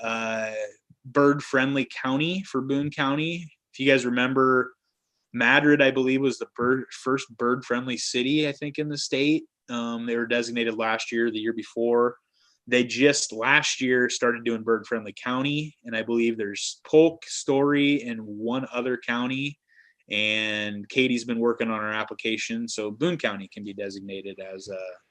bird-friendly county for Boone County. If you guys remember, Madrid, I believe, was the first bird-friendly city, I think, in the state. They were designated last year, the year before. They just last year started doing bird-friendly county, and I believe there's Polk, Story, and one other county. And Katie's been working on our application, so Boone County can be designated as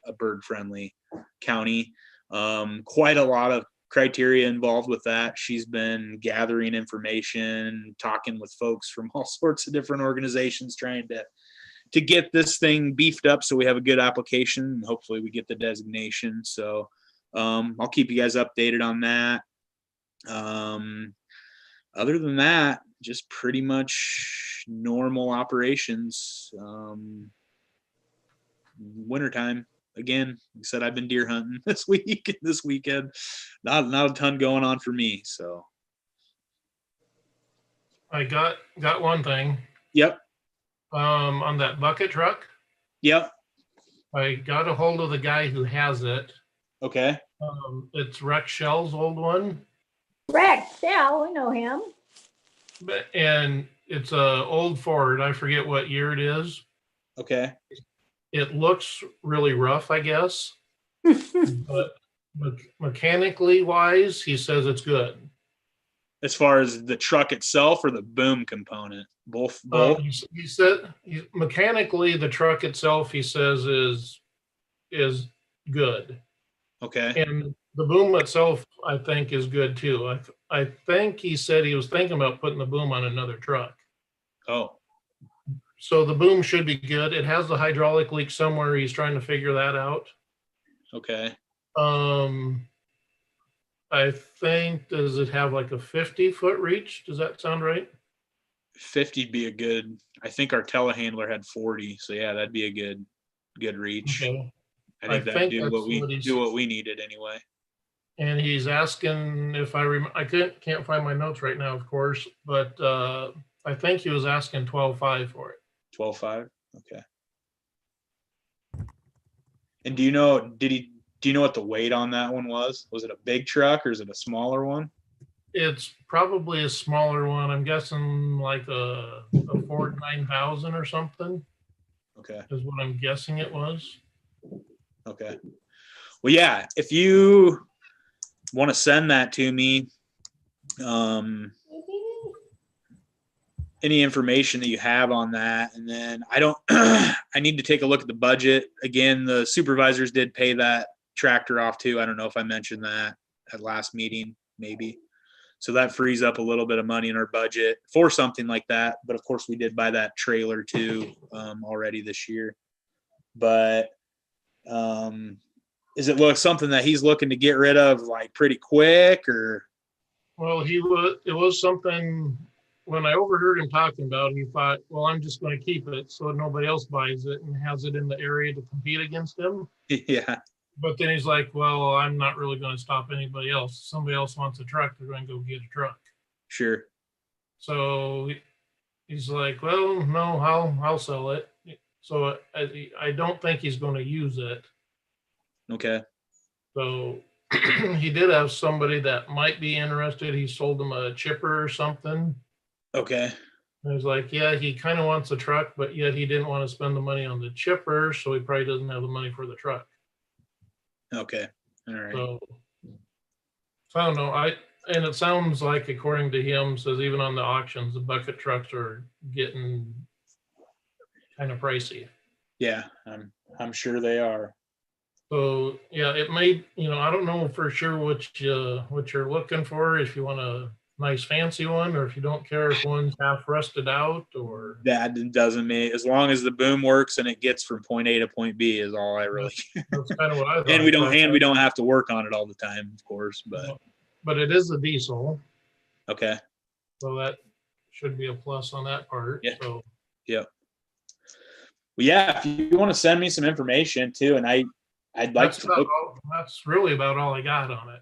a bird-friendly county. Quite a lot of criteria involved with that. She's been gathering information, talking with folks from all sorts of different organizations, trying to get this thing beefed up so we have a good application, and hopefully we get the designation. So I'll keep you guys updated on that. Other than that, just pretty much normal operations. wintertime again. Like I said, I've been deer hunting this weekend. Not a ton going on for me. So I got one thing. yep. On that bucket truck, Yep. I got a hold of the guy who has it. Okay. It's Rex Shell's old one, Rex, yeah, we know him. and it's a old Ford. I forget what year it is. Okay. It looks really rough, I guess, but mechanically wise, he says it's good. As far as the truck itself or the boom component, both. He said mechanically the truck itself, he says, is good, Okay. and the boom itself I think is good too. I think he said he was thinking about putting the boom on another truck. Oh. So the boom should be good. It has the hydraulic leak somewhere. He's trying to figure that out. Okay. I think, does it have like a 50-foot reach? Does that sound right? 50 be a good. I think our telehandler had 40, so yeah, that'd be a good reach. Okay. I think I that'd think do that's what we needed anyway. And he's asking if I can't find my notes right now, of course, but I think he was asking 12.5 for it. 12.5. Okay. And do you know what the weight on that one was? Was it a big truck or is it a smaller one? It's probably a smaller one. I'm guessing like a Ford 9000 or something Okay. is what I'm guessing it was. Okay. Well, yeah, if you want to send that to me, any information that you have on that, and then I need to take a look at the budget. Again, the supervisors did pay that tractor off too. I don't know if I mentioned that at last meeting, maybe. So that frees up a little bit of money in our budget for something like that. But of course we did buy that trailer too, already this year. But, is it something that he's looking to get rid of like pretty quick or? Well, it was something, when I overheard him talking about it, he thought, well, I'm just going to keep it so nobody else buys it and has it in the area to compete against him. Yeah. But then he's like, well, I'm not really going to stop anybody else. If somebody else wants a truck, they're going to go get a truck. Sure. So he's like, well, no, I'll sell it. So I don't think he's going to use it. Okay. So he did have somebody that might be interested. He sold them a chipper or something. Okay. And he's like, yeah, he kind of wants a truck, but yet he didn't want to spend the money on the chipper, so he probably doesn't have the money for the truck. Okay. All right. So I don't know. And it sounds like, according to him, says even on the auctions, the bucket trucks are getting kind of pricey. Yeah, I'm sure they are. So yeah, it may, I don't know for sure what you're looking for, if you want a nice fancy one, or if you don't care if one's half rusted out, or That doesn't mean, as long as the boom works and it gets from point A to point B is all I really. that's kind of what I thought. and we don't have to work on it all the time, of course, but it is a diesel, okay. so that should be a plus on that part. Yeah. So Yep. Well, yeah, if you want to send me some information too, and I'd like that's to look. that's really about all I got on it.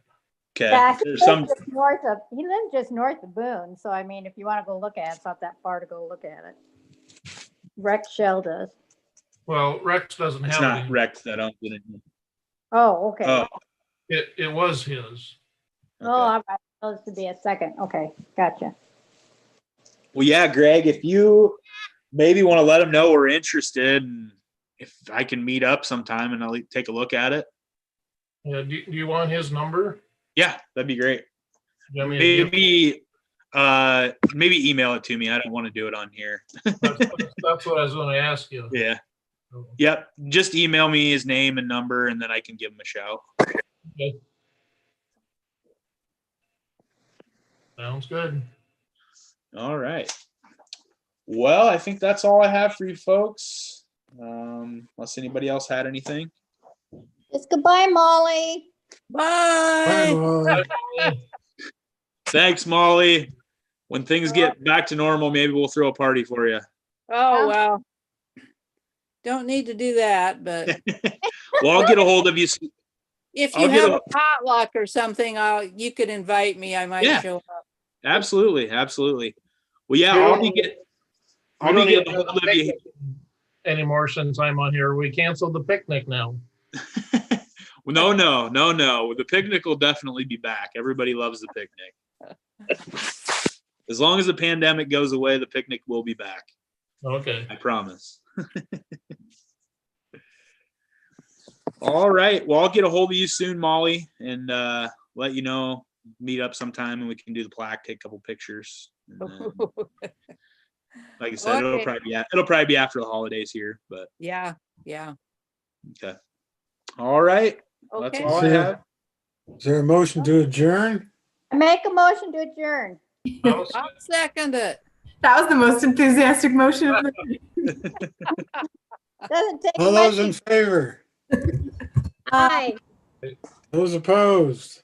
Okay. Yeah, he There's lives some. he lives just north of Boone. So, I mean, if you want to go look at it, it's not that far to go look at it. Rex Shell does. Well, Rex doesn't It's have not any. wrecked that owns it. Oh, okay. Oh, It was his. okay. Oh, I supposed to be a second. Okay, gotcha. Well, yeah, Greg, if you maybe want to let them know we're interested, and if I can meet up sometime and I'll take a look at it. Yeah. Do you want his number? Yeah, that'd be great. I mean, Maybe email it to me. I don't want to do it on here. that's what I was going to ask you. Yeah. Yep. Just email me his name and number, and then I can give him a shout. Okay. Sounds good. All right. Well, I think that's all I have for you folks. Unless anybody else had anything. Just goodbye, Molly. Bye. Bye. Thanks, Molly. When things get back to normal, maybe we'll throw a party for you. Oh, wow. don't need to do that, but Well, I'll get a hold of you. if I'll you get have a- a potluck or something, you could invite me. I might Yeah. show up. Absolutely. Absolutely. Well, yeah, We I'll don't- be don't getting even a have hold a of you. picnic anymore since I'm on here. We canceled the picnic now. No. The picnic will definitely be back. Everybody loves the picnic. As long as the pandemic goes away, the picnic will be back. Okay. I promise. All right. Well, I'll get a hold of you soon, Molly, and let you know, meet up sometime and we can do the plaque, take a couple pictures. And then, like I said, it'll Okay. probably be after the holidays here, but Yeah. okay. All right. That's Okay. all I have. Is there a motion to adjourn? I make a motion to adjourn. I'll second it. That was the most enthusiastic motion of the Doesn't take All much. those in favor? Aye. Those opposed?